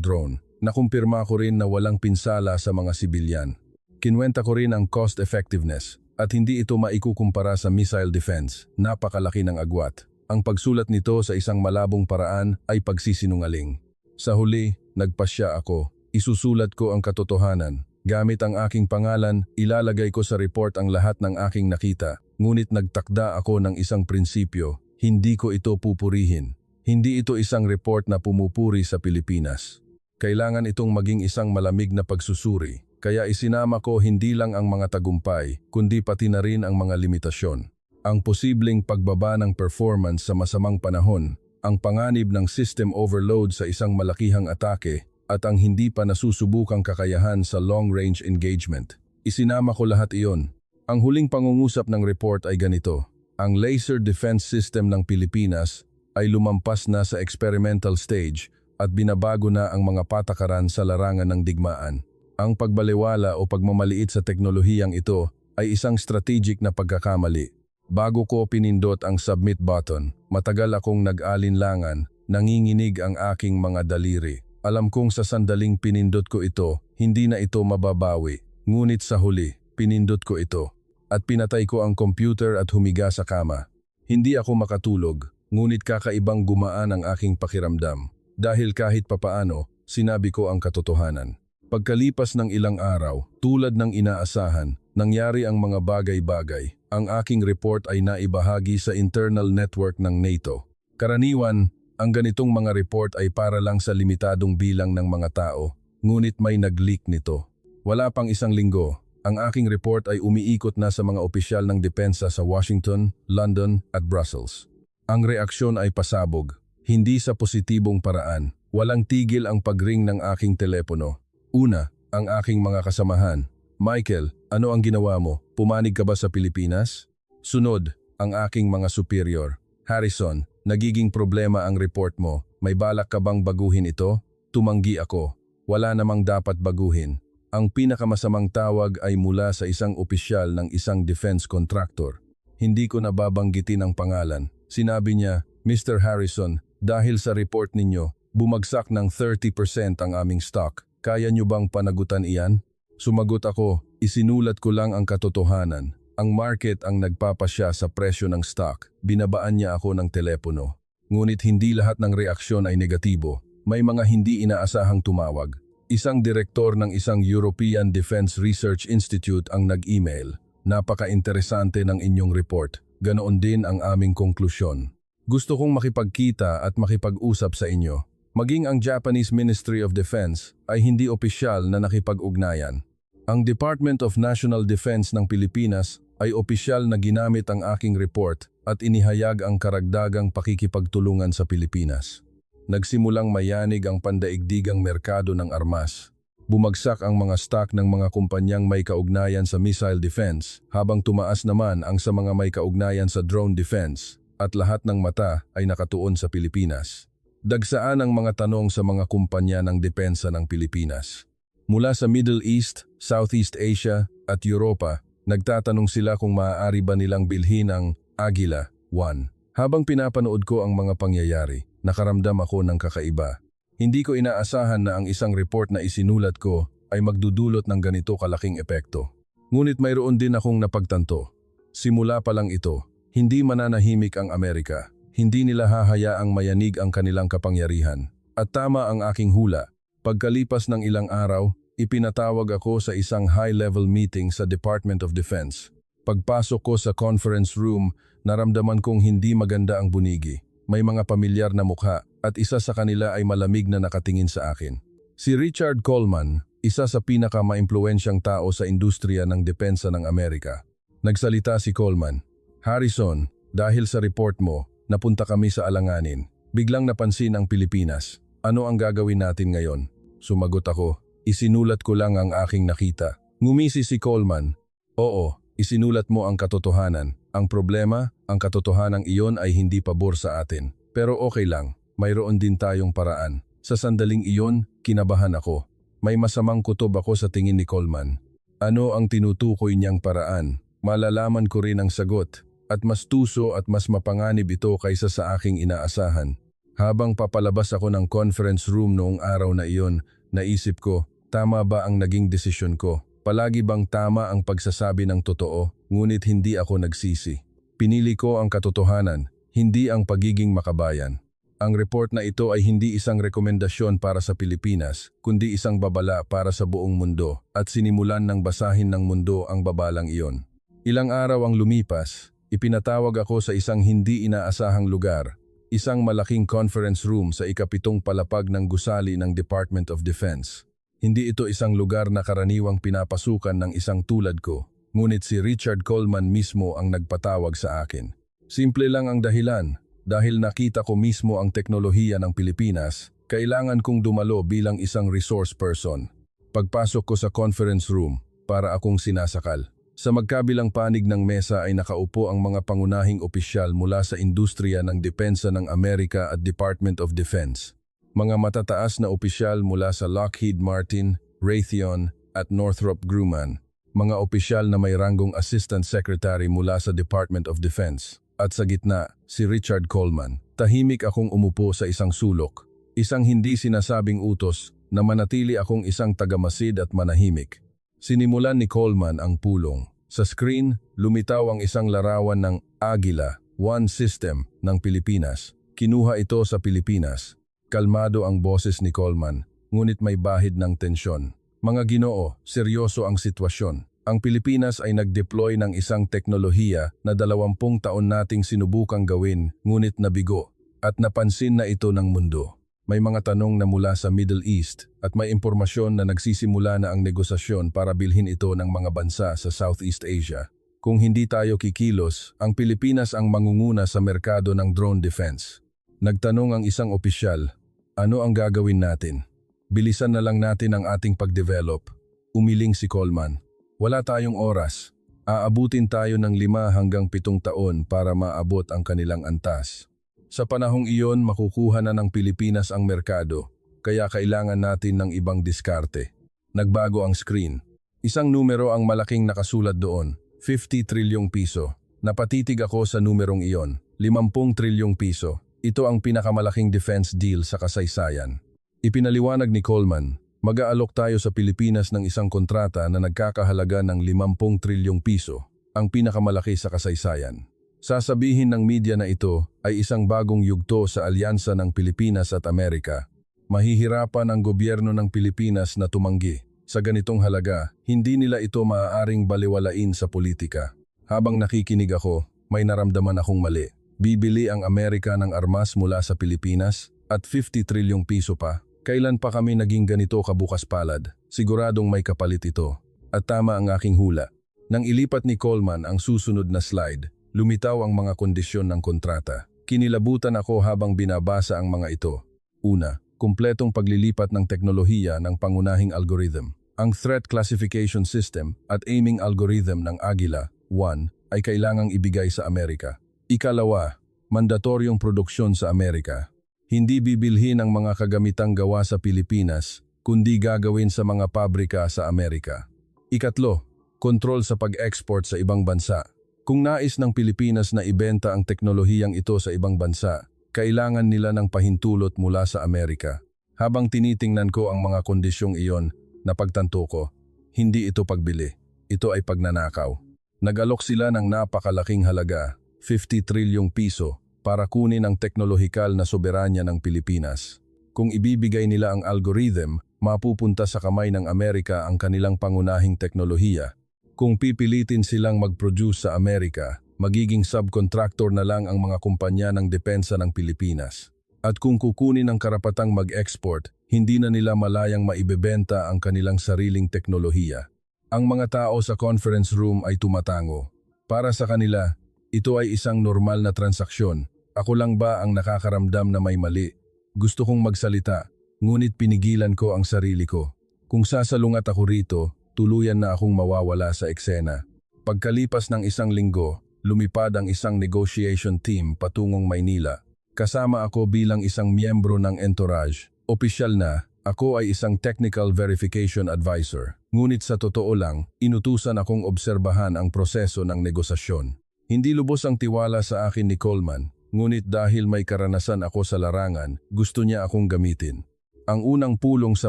drone. Nakumpirma ko rin na walang pinsala sa mga sibilyan. Kinwenta ko rin ang cost effectiveness. At hindi ito maikukumpara sa missile defense, napakalaki ng agwat. Ang pagsulat nito sa isang malabong paraan ay pagsisinungaling. Sa huli, nagpasya ako. Isusulat ko ang katotohanan. Gamit ang aking pangalan, ilalagay ko sa report ang lahat ng aking nakita. Ngunit nagtakda ako ng isang prinsipyo, hindi ko ito pupurihin. Hindi ito isang report na pumupuri sa Pilipinas. Kailangan itong maging isang malamig na pagsusuri. Kaya isinama ko hindi lang ang mga tagumpay, kundi pati na rin ang mga limitasyon. Ang posibleng pagbaba ng performance sa masamang panahon, ang panganib ng system overload sa isang malakihang atake, at ang hindi pa nasusubukang kakayahan sa long-range engagement. Isinama ko lahat iyon. Ang huling pangungusap ng report ay ganito. Ang laser defense system ng Pilipinas ay lumampas na sa experimental stage at binabago na ang mga patakaran sa larangan ng digmaan. Ang pagbaliwala o pagmamaliit sa teknolohiyang ito ay isang strategic na pagkakamali. Bago ko pinindot ang submit button, matagal akong nag-alinlangan, nanginginig ang aking mga daliri. Alam kong sa sandaling pinindot ko ito, hindi na ito mababawi. Ngunit sa huli, pinindot ko ito. At pinatay ko ang computer at humiga sa kama. Hindi ako makatulog, ngunit kakaibang gumaan ang aking pakiramdam. Dahil kahit papaano, sinabi ko ang katotohanan. Pagkalipas ng ilang araw, tulad ng inaasahan, nangyari ang mga bagay-bagay. Ang aking report ay naibahagi sa internal network ng NATO. Karaniwan, ang ganitong mga report ay para lang sa limitadong bilang ng mga tao, ngunit may nag-leak nito. Wala pang 1 linggo, ang aking report ay umiikot na sa mga opisyal ng depensa sa Washington, London at Brussels. Ang reaksyon ay pasabog, hindi sa positibong paraan. Walang tigil ang pag-ring ng aking telepono. Una, ang aking mga kasamahan. Michael, ano ang ginawa mo? Pumanig ka ba sa Pilipinas? Sunod, ang aking mga superior. Harrison, nagiging problema ang report mo. May balak ka bang baguhin ito? Tumanggi ako. Wala namang dapat baguhin. Ang pinakamasamang tawag ay mula sa isang opisyal ng isang defense contractor. Hindi ko nababanggitin ang pangalan. Sinabi niya, Mr. Harrison, dahil sa report ninyo, bumagsak ng 30% ang aming stock. Kaya niyo bang panagutan iyan? Sumagot ako, isinulat ko lang ang katotohanan. Ang market ang nagpapasya sa presyo ng stock. Binabaan niya ako ng telepono. Ngunit hindi lahat ng reaksyon ay negatibo. May mga hindi inaasahang tumawag. Isang direktor ng isang European Defense Research Institute ang nag-email. Napaka-interesante ng inyong report. Ganoon din ang aming konklusyon. Gusto kong makipagkita at makipag-usap sa inyo. Maging ang Japanese Ministry of Defense ay hindi opisyal na nakipag-ugnayan. Ang Department of National Defense ng Pilipinas ay opisyal na ginamit ang aking report at inihayag ang karagdagang pakikipagtulungan sa Pilipinas. Nagsimulang mayanig ang pandaigdigang merkado ng armas. Bumagsak ang mga stock ng mga kumpanyang may kaugnayan sa missile defense, habang tumaas naman ang sa mga may kaugnayan sa drone defense, at lahat ng mata ay nakatuon sa Pilipinas. Dagsaan ang mga tanong sa mga kumpanya ng depensa ng Pilipinas. Mula sa Middle East, Southeast Asia at Europa, nagtatanong sila kung maaari ba nilang bilhin ang Agila 1. Habang pinapanood ko ang mga pangyayari, nakaramdam ako ng kakaiba. Hindi ko inaasahan na ang isang report na isinulat ko ay magdudulot ng ganito kalaking epekto. Ngunit mayroon din akong napagtanto. Simula pa lang ito, hindi mananahimik ang Amerika. Hindi nila hahayaang mayanig ang kanilang kapangyarihan. At tama ang aking hula. Pagkalipas ng ilang araw, ipinatawag ako sa isang high-level meeting sa Department of Defense. Pagpasok ko sa conference room, naramdaman kong hindi maganda ang bunigi. May mga pamilyar na mukha at isa sa kanila ay malamig na nakatingin sa akin. Si Richard Coleman, isa sa pinakamaimpluwensyang tao sa industriya ng depensa ng Amerika. Nagsalita si Coleman, "Harrison, dahil sa report mo, napunta kami sa alanganin. Biglang napansin ang Pilipinas. Ano ang gagawin natin ngayon?" Sumagot ako, "Isinulat ko lang ang aking nakita." Ngumisi si Coleman, "Oo, isinulat mo ang katotohanan. Ang problema, ang katotohanang iyon ay hindi pabor sa atin. Pero okay lang, mayroon din tayong paraan." Sa sandaling iyon, kinabahan ako. May masamang kutob ako sa tingin ni Coleman. Ano ang tinutukoy niyang paraan? Malalaman ko rin ang sagot. At mas tuso at mas mapanganib ito kaysa sa aking inaasahan. Habang papalabas ako ng conference room noong araw na iyon, naisip ko, tama ba ang naging desisyon ko? Palagi bang tama ang pagsasabi ng totoo, ngunit hindi ako nagsisi? Pinili ko ang katotohanan, hindi ang pagiging makabayan. Ang report na ito ay hindi isang rekomendasyon para sa Pilipinas, kundi isang babala para sa buong mundo, at sinimulan ng basahin ng mundo ang babalang iyon. Ilang araw ang lumipas, ipinatawag ako sa isang hindi inaasahang lugar, isang malaking conference room sa ikapitong palapag ng gusali ng Department of Defense. Hindi ito isang lugar na karaniwang pinapasukan ng isang tulad ko, ngunit si Richard Coleman mismo ang nagpatawag sa akin. Simple lang ang dahilan, dahil nakita ko mismo ang teknolohiya ng Pilipinas, kailangan kong dumalo bilang isang resource person. Pagpasok ko sa conference room, para akong sinasakal. Sa magkabilang panig ng mesa ay nakaupo ang mga pangunahing opisyal mula sa industriya ng depensa ng Amerika at Department of Defense. Mga matataas na opisyal mula sa Lockheed Martin, Raytheon at Northrop Grumman. Mga opisyal na may ranggong Assistant Secretary mula sa Department of Defense. At sa gitna, si Richard Coleman. Tahimik akong umupo sa isang sulok. Isang hindi sinasabing utos na manatili akong isang tagamasid at manahimik. Sinimulan ni Coleman ang pulong. Sa screen, lumitaw ang isang larawan ng Agila 1 system ng Pilipinas. Kinuha ito sa Pilipinas. Kalmado ang boses ni Coleman, ngunit may bahid ng tensyon. Mga Ginoo, seryoso ang sitwasyon. Ang Pilipinas ay nag-deploy ng isang teknolohiya na 20 taon nating sinubukang gawin, ngunit nabigo, at napansin na ito ng mundo. May mga tanong na mula sa Middle East at may impormasyon na nagsisimula na ang negosasyon para bilhin ito ng mga bansa sa Southeast Asia. Kung hindi tayo kikilos, ang Pilipinas ang mangunguna sa merkado ng drone defense. Nagtanong ang isang opisyal, ano ang gagawin natin? Bilisan na lang natin ang ating pag-develop. Umiling si Coleman. Wala tayong oras. Aabutin tayo ng 5 hanggang 7 taon para maabot ang kanilang antas. Sa panahong iyon, makukuha na ng Pilipinas ang merkado, kaya kailangan natin ng ibang diskarte. Nagbago ang screen. Isang numero ang malaking nakasulat doon, 50 trilyong piso. Napatitig ako sa numerong iyon, 50 trilyong piso. Ito ang pinakamalaking defense deal sa kasaysayan. Ipinaliwanag ni Coleman, mag-aalok tayo sa Pilipinas ng isang kontrata na nagkakahalaga ng 50 trilyong piso, ang pinakamalaki sa kasaysayan. Sasabihin ng media na ito ay isang bagong yugto sa alyansa ng Pilipinas at Amerika. Mahihirapan ang gobyerno ng Pilipinas na tumanggi. Sa ganitong halaga, hindi nila ito maaaring baliwalain sa politika. Habang nakikinig ako, may naramdaman akong mali. Bibili ang Amerika ng armas mula sa Pilipinas at 50 trilyong piso pa. Kailan pa kami naging ganito kabukas palad? Siguradong may kapalit ito. At tama ang aking hula. Nang ilipat ni Coleman ang susunod na slide, lumitaw ang mga kondisyon ng kontrata. Kinilabutan ako habang binabasa ang mga ito. Una, kumpletong paglilipat ng teknolohiya ng pangunahing algorithm. Ang Threat Classification System at Aiming Algorithm ng Agila 1 ay kailangang ibigay sa Amerika. Ikalawa, mandatoryong produksyon sa Amerika. Hindi bibilhin ang mga kagamitang gawa sa Pilipinas, kundi gagawin sa mga pabrika sa Amerika. Ikatlo, kontrol sa pag-export sa ibang bansa. Kung nais ng Pilipinas na ibenta ang teknolohiyang ito sa ibang bansa, kailangan nila ng pahintulot mula sa Amerika. Habang tinitingnan ko ang mga kondisyong iyon, napagtanto ko, hindi ito pagbili, ito ay pagnanakaw. Nag-alok sila ng napakalaking halaga, 50 trilyong piso, para kunin ang teknolohikal na soberanya ng Pilipinas. Kung ibibigay nila ang algorithm, mapupunta sa kamay ng Amerika ang kanilang pangunahing teknolohiya. Kung pipilitin silang mag-produce sa Amerika, magiging subcontractor na lang ang mga kumpanya ng depensa ng Pilipinas. At kung kukunin ang karapatang mag-export, hindi na nila malayang maibebenta ang kanilang sariling teknolohiya. Ang mga tao sa conference room ay tumatango. Para sa kanila, ito ay isang normal na transaksyon. Ako lang ba ang nakakaramdam na may mali? Gusto kong magsalita, ngunit pinigilan ko ang sarili ko. Kung sasalungat ako rito, tuluyan na akong mawawala sa eksena. Pagkalipas ng isang linggo, lumipad ang isang negotiation team patungong Maynila. Kasama ako bilang isang miyembro ng entourage. Opisyal na, ako ay isang technical verification advisor. Ngunit sa totoo lang, inutusan akong obserbahan ang proseso ng negosasyon. Hindi lubos ang tiwala sa akin ni Coleman, ngunit dahil may karanasan ako sa larangan, gusto niya akong gamitin. Ang unang pulong sa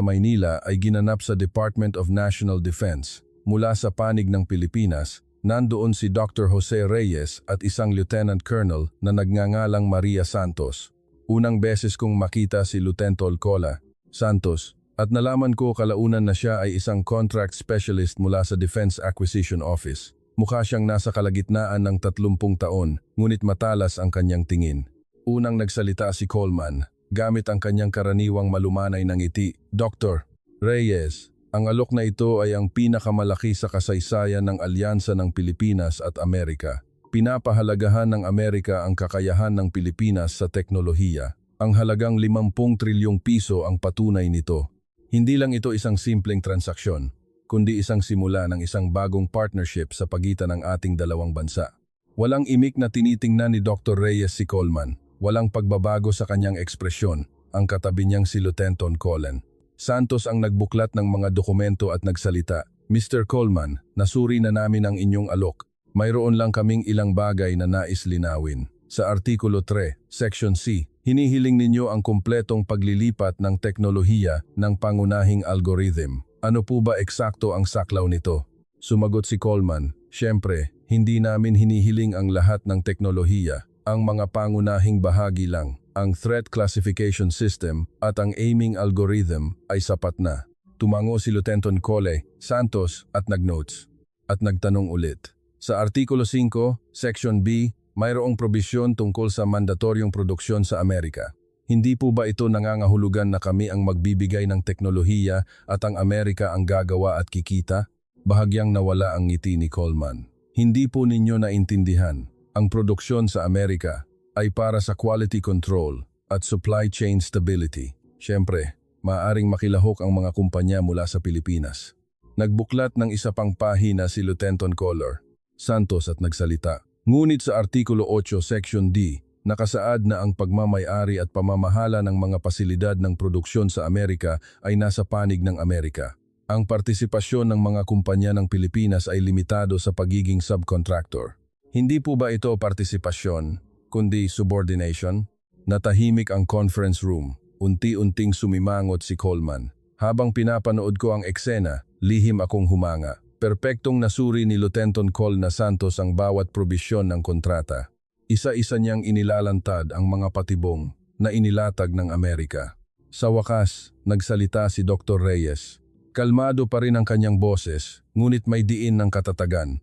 Maynila ay ginanap sa Department of National Defense. Mula sa panig ng Pilipinas, nandoon si Dr. Jose Reyes at isang Lieutenant Colonel na nagngangalang Maria Santos. Unang beses kong makita si Lieutenant Cola Santos at nalaman ko kalaunan na siya ay isang contract specialist mula sa Defense Acquisition Office. Mukha siyang nasa kalagitnaan ng 30 taon, ngunit matalas ang kanyang tingin. Unang nagsalita si Coleman, gamit ang kanyang karaniwang malumanay na ngiti. Dr. Reyes, ang alok na ito ay ang pinakamalaki sa kasaysayan ng alyansa ng Pilipinas at Amerika. Pinapahalagahan ng Amerika ang kakayahan ng Pilipinas sa teknolohiya. Ang halagang 50 trilyong piso ang patunay nito. Hindi lang ito isang simpleng transaksyon, kundi isang simula ng isang bagong partnership sa pagitan ng ating dalawang bansa. Walang imik na tinitingnan ni Dr. Reyes si Coleman. Walang pagbabago sa kanyang ekspresyon, ang katabi niyang si Lieutenant Colin Santos ang nagbuklat ng mga dokumento at nagsalita. Mr. Coleman, nasuri na namin ang inyong alok. Mayroon lang kaming ilang bagay na nais linawin. Sa Artikulo 3, Section C, hinihiling ninyo ang kumpletong paglilipat ng teknolohiya ng pangunahing algorithm. Ano po ba eksakto ang saklaw nito? Sumagot si Coleman, siyempre, hindi namin hinihiling ang lahat ng teknolohiya. Ang mga pangunahing bahagi lang, ang Threat Classification System at ang Aiming Algorithm ay sapat na. Tumango si Lieutenant Cole Santos at nag-notes. At nagtanong ulit. Sa Artikulo 5, Section B, mayroong probisyon tungkol sa mandatoryong produksyon sa Amerika. Hindi po ba ito nangangahulugan na kami ang magbibigay ng teknolohiya at ang Amerika ang gagawa at kikita? Bahagyang nawala ang ngiti ni Coleman. Hindi po ninyo naintindihan. Ang produksyon sa Amerika ay para sa quality control at supply chain stability. Siyempre, maaaring makilahok ang mga kumpanya mula sa Pilipinas. Nagbuklat ng isa pang pahina si Lieutenant Color Santos at nagsalita. Ngunit sa Artikulo 8, Section D, nakasaad na ang pagmamay-ari at pamamahala ng mga pasilidad ng produksyon sa Amerika ay nasa panig ng Amerika. Ang partisipasyon ng mga kumpanya ng Pilipinas ay limitado sa pagiging subcontractor. Hindi po ba ito partisipasyon, kundi subordination? Natahimik ang conference room. Unti-unting sumimangot si Coleman. Habang pinapanood ko ang eksena, lihim akong humanga. Perpektong nasuri ni Lieutenant Colin Santos ang bawat probisyon ng kontrata. Isa-isa niyang inilalantad ang mga patibong na inilatag ng Amerika. Sa wakas, nagsalita si Dr. Reyes. Kalmado pa rin ang kanyang boses, ngunit may diin ng katatagan.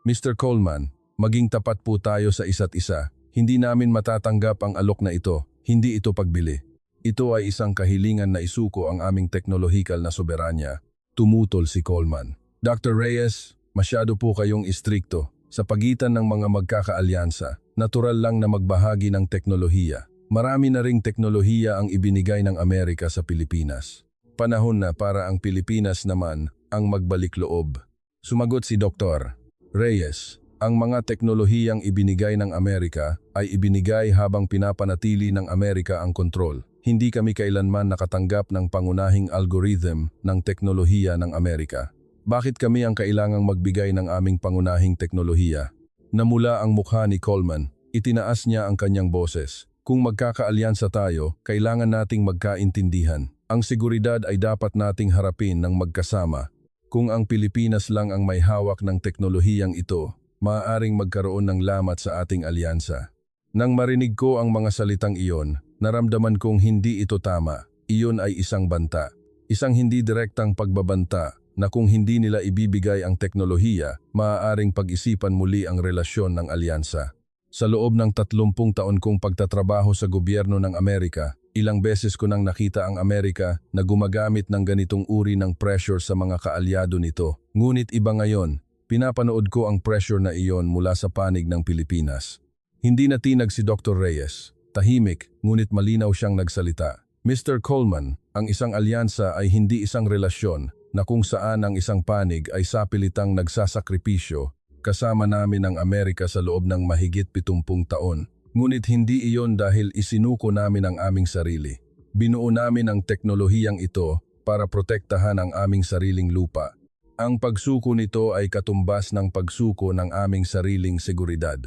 Mr. Coleman, maging tapat po tayo sa isa't isa. Hindi namin matatanggap ang alok na ito, hindi ito pagbili. Ito ay isang kahilingan na isuko ang aming teknolohikal na soberanya. Tumutol si Coleman. Dr. Reyes, masyado po kayong istrikto. Sa pagitan ng mga magkakaalyansa, natural lang na magbahagi ng teknolohiya. Marami na ring teknolohiya ang ibinigay ng Amerika sa Pilipinas. Panahon na para ang Pilipinas naman ang magbalik loob. Sumagot si Dr. Reyes, ang mga teknolohiyang ibinigay ng Amerika ay ibinigay habang pinapanatili ng Amerika ang kontrol. Hindi kami kailanman nakatanggap ng pangunahing algorithm ng teknolohiya ng Amerika. Bakit kami ang kailangang magbigay ng aming pangunahing teknolohiya? Namula ang mukha ni Coleman, itinaas niya ang kanyang boses. Kung magkakaalyansa tayo, kailangan nating magkaintindihan. Ang seguridad ay dapat nating harapin ng magkasama. Kung ang Pilipinas lang ang may hawak ng teknolohiyang ito, maaaring magkaroon ng lamat sa ating alyansa. Nang marinig ko ang mga salitang iyon, naramdaman kong hindi ito tama. Iyon ay isang banta. Isang hindi direktang pagbabanta na kung hindi nila ibibigay ang teknolohiya, maaaring pag-isipan muli ang relasyon ng alyansa. Sa loob ng 30 taon kong pagtatrabaho sa gobyerno ng Amerika, ilang beses ko nang nakita ang Amerika na gumagamit ng ganitong uri ng pressure sa mga kaalyado nito. Ngunit iba ngayon, pinapanood ko ang pressure na iyon mula sa panig ng Pilipinas. Hindi natinag si Dr. Reyes. Tahimik, ngunit malinaw siyang nagsalita. Mr. Coleman, ang isang alyansa ay hindi isang relasyon na kung saan ang isang panig ay sapilitang nagsasakripisyo kasama namin ang Amerika sa loob ng mahigit 70 taon. Ngunit hindi iyon dahil isinuko namin ang aming sarili. Binuo namin ang teknolohiyang ito para protektahan ang aming sariling lupa. Ang pagsuko nito ay katumbas ng pagsuko ng aming sariling seguridad.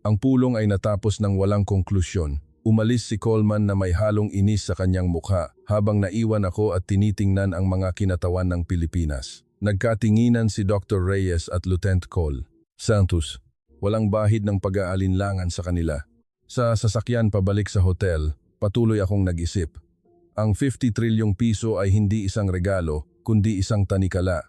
Ang pulong ay natapos ng walang konklusyon. Umalis si Coleman na may halong inis sa kanyang mukha habang naiwan ako at tinitingnan ang mga kinatawan ng Pilipinas. Nagkatinginan si Dr. Reyes at Lieutenant Cole. Santos, walang bahid ng pag-aalinlangan sa kanila. Sa sasakyan pabalik sa hotel, patuloy akong nag-isip. Ang 50 trilyong piso ay hindi isang regalo, kundi isang tanikala.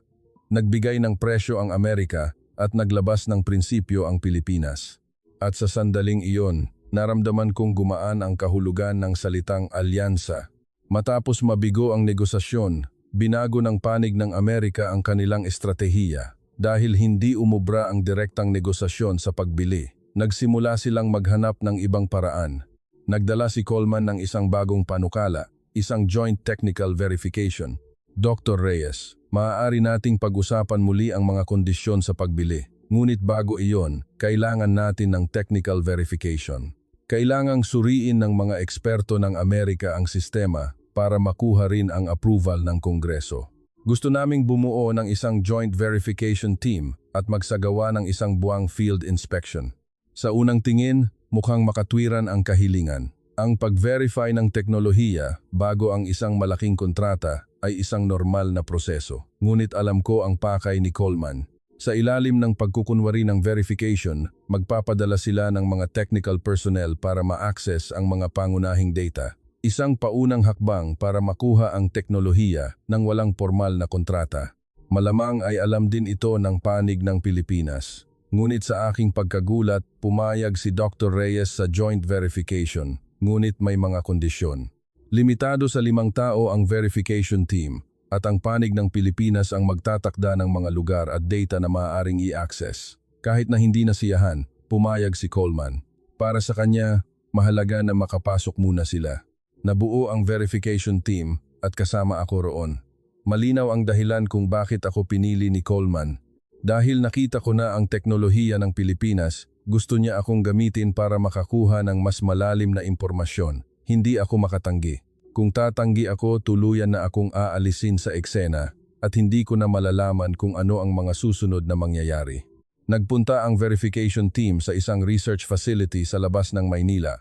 Nagbigay ng presyo ang Amerika at naglabas ng prinsipyo ang Pilipinas. At sa sandaling iyon, naramdaman kong gumaan ang kahulugan ng salitang alyansa. Matapos mabigo ang negosasyon, binago ng panig ng Amerika ang kanilang estratehiya. Dahil hindi umubra ang direktang negosasyon sa pagbili, nagsimula silang maghanap ng ibang paraan. Nagdala si Coleman ng isang bagong panukala, isang Joint Technical Verification. Dr. Reyes, maaari nating pag-usapan muli ang mga kondisyon sa pagbili. Ngunit bago iyon, kailangan natin ng technical verification. Kailangang suriin ng mga eksperto ng Amerika ang sistema para makuha rin ang approval ng Kongreso. Gusto naming bumuo ng isang joint verification team at magsagawa ng isang buwang field inspection. Sa unang tingin, mukhang makatwiran ang kahilingan. Ang pag-verify ng teknolohiya bago ang isang malaking kontrata ay isang normal na proseso. Ngunit alam ko ang pakay ni Coleman. Sa ilalim ng pagkukunwari ng verification, magpapadala sila ng mga technical personnel para ma-access ang mga pangunahing data. Isang paunang hakbang para makuha ang teknolohiya ng walang formal na kontrata. Malamang ay alam din ito ng panig ng Pilipinas. Ngunit sa aking pagkagulat, pumayag si Dr. Reyes sa joint verification, ngunit may mga kondisyon. Limitado sa 5 tao ang verification team, at ang panig ng Pilipinas ang magtatakda ng mga lugar at data na maaaring i-access. Kahit na hindi nasiyahan, pumayag si Coleman. Para sa kanya, mahalaga na makapasok muna sila. Nabuo ang verification team at kasama ako roon. Malinaw ang dahilan kung bakit ako pinili ni Coleman. Dahil nakita ko na ang teknolohiya ng Pilipinas, gusto niya akong gamitin para makakuha ng mas malalim na impormasyon. Hindi ako makatanggi. Kung tatanggi ako, tuluyan na akong aalisin sa eksena at hindi ko na malalaman kung ano ang mga susunod na mangyayari. Nagpunta ang verification team sa isang research facility sa labas ng Maynila.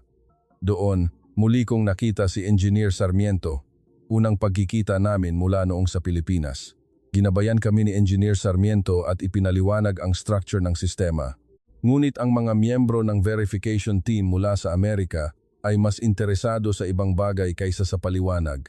Doon, muli kong nakita si Engineer Sarmiento, unang pagkikita namin mula noong sa Pilipinas. Ginabayan kami ni Engineer Sarmiento at ipinaliwanag ang structure ng sistema. Ngunit ang mga miyembro ng verification team mula sa Amerika ay mas interesado sa ibang bagay kaysa sa paliwanag.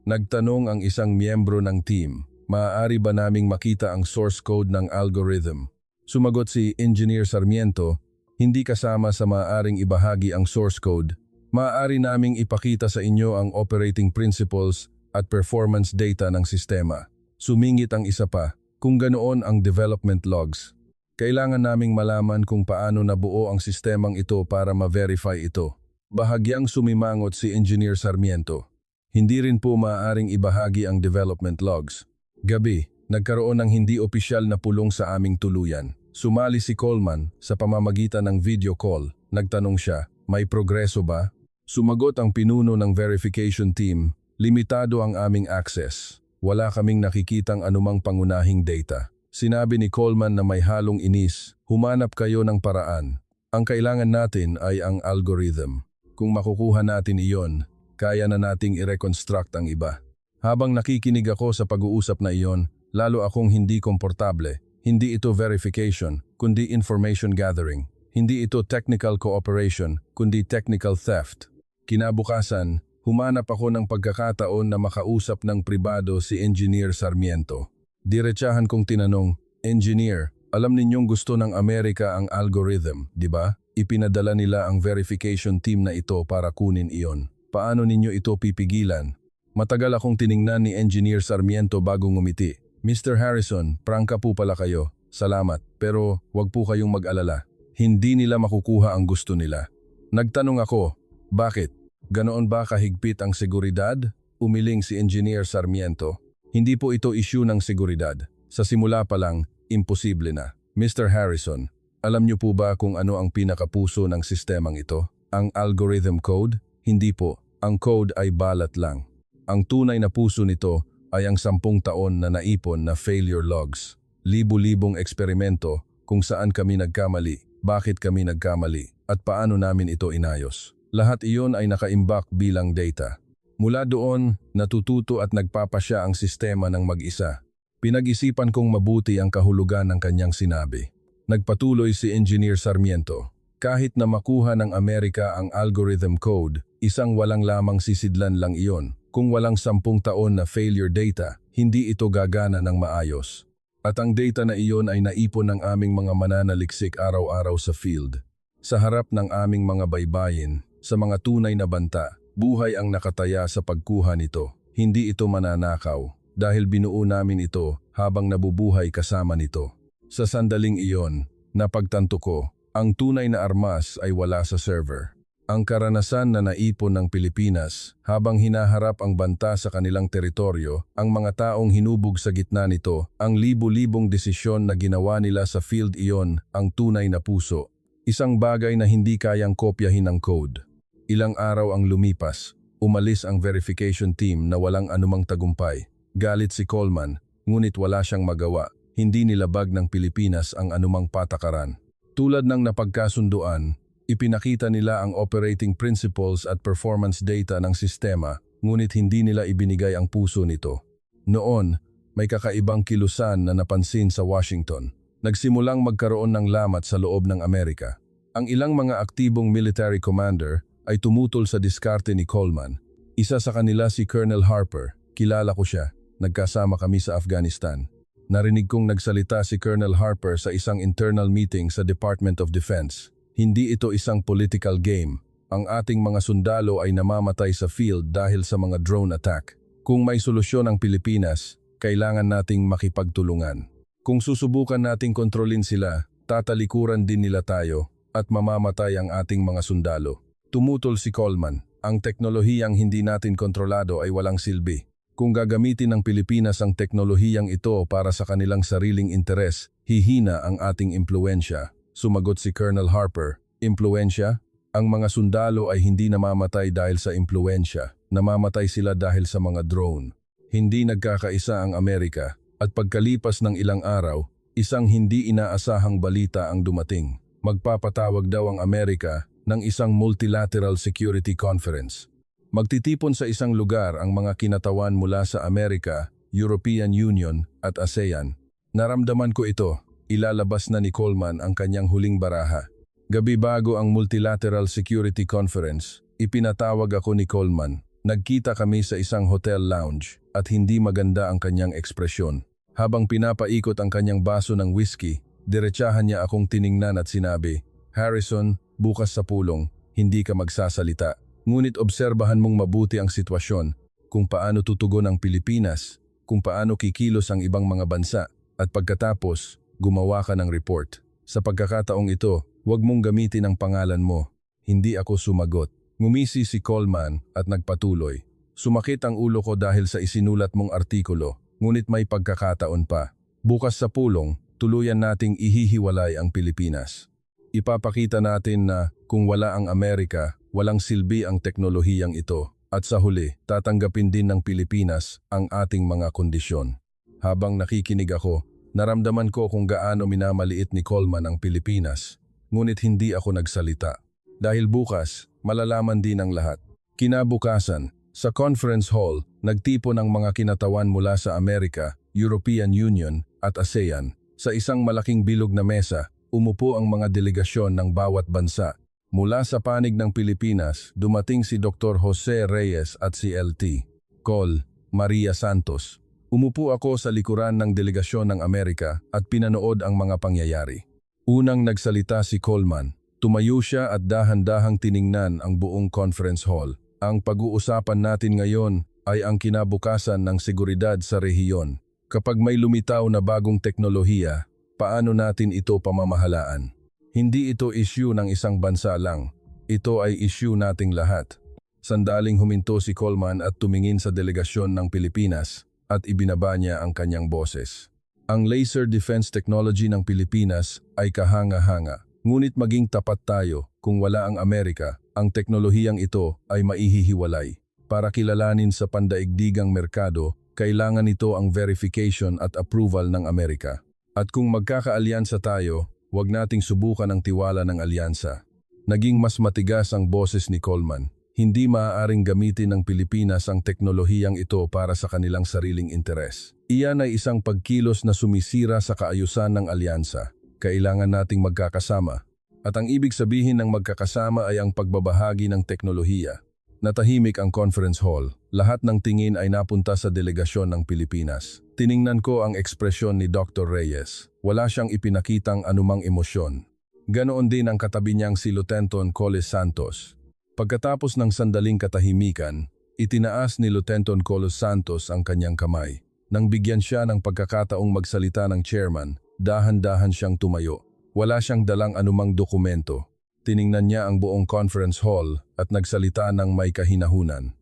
Nagtanong ang isang miyembro ng team, maaari ba naming makita ang source code ng algorithm? Sumagot si Engineer Sarmiento, hindi kasama sa maaaring ibahagi ang source code. Maaari naming ipakita sa inyo ang operating principles at performance data ng sistema. Sumingit ang isa pa, kung ganoon ang development logs. Kailangan naming malaman kung paano nabuo ang sistemang ito para ma-verify ito. Bahagyang sumimangot si Engineer Sarmiento. Hindi rin po maaaring ibahagi ang development logs. Gabi, nagkaroon ng hindi opisyal na pulong sa aming tuluyan. Sumali si Coleman sa pamamagitan ng video call. Nagtanong siya, may progreso ba? Sumagot ang pinuno ng verification team, limitado ang aming access. Wala kaming nakikitang anumang pangunahing data. Sinabi ni Coleman na may halong inis, humanap kayo ng paraan. Ang kailangan natin ay ang algorithm. Kung makukuha natin iyon, kaya na nating i-reconstruct ang iba. Habang nakikinig ako sa pag-uusap na iyon, lalo akong hindi komportable. Hindi ito verification, kundi information gathering. Hindi ito technical cooperation, kundi technical theft. Kinabukasan, humanap ako ng pagkakataon na makausap ng pribado si Engineer Sarmiento. Diretsahan kong tinanong, Engineer, alam ninyong gusto ng Amerika ang algorithm, di ba? Ipinadala nila ang verification team na ito para kunin iyon. Paano ninyo ito pipigilan? Matagal akong tiningnan ni Engineer Sarmiento bago ngumiti. Mr. Harrison, prangka po pala kayo. Salamat, pero wag po kayong mag-alala. Hindi nila makukuha ang gusto nila. Nagtanong ako, bakit? Ganoon ba kahigpit ang seguridad? Umiling si Engineer Sarmiento. Hindi po ito issue ng seguridad. Sa simula pa lang, imposible na. Mr. Harrison, alam niyo po ba kung ano ang pinakapuso ng sistemang ito? Ang algorithm code? Hindi po. Ang code ay balat lang. Ang tunay na puso nito ay ang 10 taon na naipon na failure logs. Libu-libong eksperimento kung saan kami nagkamali, bakit kami nagkamali, at paano namin ito inayos. Lahat iyon ay nakaimbak bilang data. Mula doon, natututo at nagpapasya ang sistema ng mag-isa. Pinag-isipan kong mabuti ang kahulugan ng kanyang sinabi. Nagpatuloy si Engineer Sarmiento. Kahit na makuha ng Amerika ang algorithm code, isang walang lamang sisidlan lang iyon. Kung walang 10 taon na failure data, hindi ito gagana ng maayos. At ang data na iyon ay naipon ng aming mga mananaliksik araw-araw sa field. Sa harap ng aming mga baybayin, sa mga tunay na banta, buhay ang nakataya sa pagkuha nito. Hindi ito mananakaw dahil binuo namin ito habang nabubuhay kasama nito. Sa sandaling iyon, napagtanto ko, ang tunay na armas ay wala sa server. Ang karanasan na naipon ng Pilipinas habang hinaharap ang banta sa kanilang teritoryo, ang mga taong hinubog sa gitna nito, ang libu-libong desisyon na ginawa nila sa field iyon, ang tunay na puso. Isang bagay na hindi kayang kopyahin ng code. Ilang araw ang lumipas, umalis ang verification team na walang anumang tagumpay. Galit si Coleman, ngunit wala siyang magawa. Hindi nilabag ng Pilipinas ang anumang patakaran. Tulad ng napagkasunduan, ipinakita nila ang operating principles at performance data ng sistema, ngunit hindi nila ibinigay ang puso nito. Noon, may kakaibang kilusan na napansin sa Washington. Nagsimulang magkaroon ng lamat sa loob ng Amerika. Ang ilang mga aktibong military commander ay tumutol sa diskarte ni Coleman. Isa sa kanila si Colonel Harper. Kilala ko siya. Nagkasama kami sa Afghanistan. Narinig kong nagsalita si Colonel Harper sa isang internal meeting sa Department of Defense. Hindi ito isang political game. Ang ating mga sundalo ay namamatay sa field dahil sa mga drone attack. Kung may solusyon ang Pilipinas, kailangan nating makipagtulungan. Kung susubukan nating kontrolin sila, tatalikuran din nila tayo at mamamatay ang ating mga sundalo. Tumutol si Coleman, ang teknolohiyang hindi natin kontrolado ay walang silbi. Kung gagamitin ng Pilipinas ang teknolohiyang ito para sa kanilang sariling interes, hihina ang ating impluensya. Sumagot si Colonel Harper, impluensya? Ang mga sundalo ay hindi namamatay dahil sa impluensya. Namamatay sila dahil sa mga drone. Hindi nagkakaisa ang Amerika at pagkalipas ng ilang araw, isang hindi inaasahang balita ang dumating. Magpapatawag daw ang Amerika ng isang multilateral security conference. Magtitipon sa isang lugar ang mga kinatawan mula sa Amerika, European Union at ASEAN. Naramdaman ko ito. Ilalabas na ni Coleman ang kanyang huling baraha. Gabi bago ang multilateral security conference, ipinatawag ako ni Coleman. Nagkita kami sa isang hotel lounge at hindi maganda ang kanyang ekspresyon. Habang pinapaikot ang kanyang baso ng whiskey, diretsahan niya akong tiningnan at sinabi, "Harrison, bukas sa pulong, hindi ka magsasalita. Ngunit obserbahan mong mabuti ang sitwasyon, kung paano tutugon ang Pilipinas, kung paano kikilos ang ibang mga bansa, at pagkatapos, gumawa ka ng report. Sa pagkakataong ito, huwag mong gamitin ang pangalan mo." Hindi ako sumagot. Ngumisi si Coleman at nagpatuloy. "Sumakit ang ulo ko dahil sa isinulat mong artikulo, ngunit may pagkakataon pa. Bukas sa pulong, tuluyan nating ihihiwalay ang Pilipinas. Ipapakita natin na kung wala ang Amerika, walang silbi ang teknolohiyang ito. At sa huli, tatanggapin din ng Pilipinas ang ating mga kondisyon." Habang nakikinig ako, naramdaman ko kung gaano minamaliit ni Coleman ang Pilipinas. Ngunit hindi ako nagsalita. Dahil bukas, malalaman din ang lahat. Kinabukasan, sa conference hall, nagtipon ang mga kinatawan mula sa Amerika, European Union at ASEAN. Sa isang malaking bilog na mesa, umupo ang mga delegasyon ng bawat bansa. Mula sa panig ng Pilipinas, dumating si Dr. Jose Reyes at si LT. Col. Maria Santos. Umupo ako sa likuran ng delegasyon ng Amerika at pinanood ang mga pangyayari. Unang nagsalita si Coleman. Tumayo siya at dahan-dahang tiningnan ang buong conference hall. "Ang pag-uusapan natin ngayon ay ang kinabukasan ng seguridad sa rehiyon. Kapag may lumitaw na bagong teknolohiya, paano natin ito pamamahalaan? Hindi ito issue ng isang bansa lang. Ito ay issue nating lahat." Sandaling huminto si Coleman at tumingin sa delegasyon ng Pilipinas at ibinaba niya ang kanyang boses. "Ang laser defense technology ng Pilipinas ay kahanga-hanga. Ngunit maging tapat tayo, kung wala ang Amerika, ang teknolohiyang ito ay maihihiwalay. Para kilalanin sa pandaigdigang merkado, kailangan ito ang verification at approval ng Amerika. At kung magkakaalyansa tayo, huwag nating subukan ang tiwala ng alyansa." Naging mas matigas ang boses ni Coleman. Hindi maaaring gamitin ng Pilipinas ang teknolohiyang ito para sa kanilang sariling interes. Iyan ay isang pagkilos na sumisira sa kaayusan ng alyansa. Kailangan nating magkakasama. At ang ibig sabihin ng magkakasama ay ang pagbabahagi ng teknolohiya. Natahimik ang conference hall. Lahat ng tingin ay napunta sa delegasyon ng Pilipinas. Tiningnan ko ang ekspresyon ni Dr. Reyes. Wala siyang ipinakitang anumang emosyon. Ganoon din ang katabi niyang si Lieutenant Colin Santos. Pagkatapos ng sandaling katahimikan, itinaas ni Lieutenant Colin Santos ang kanyang kamay. Nang bigyan siya ng pagkakataong magsalita ng chairman, dahan-dahan siyang tumayo. Wala siyang dalang anumang dokumento. Tiningnan niya ang buong conference hall at nagsalita ng may kahinahunan.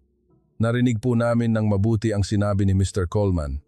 "Narinig po namin ng mabuti ang sinabi ni Mr. Coleman.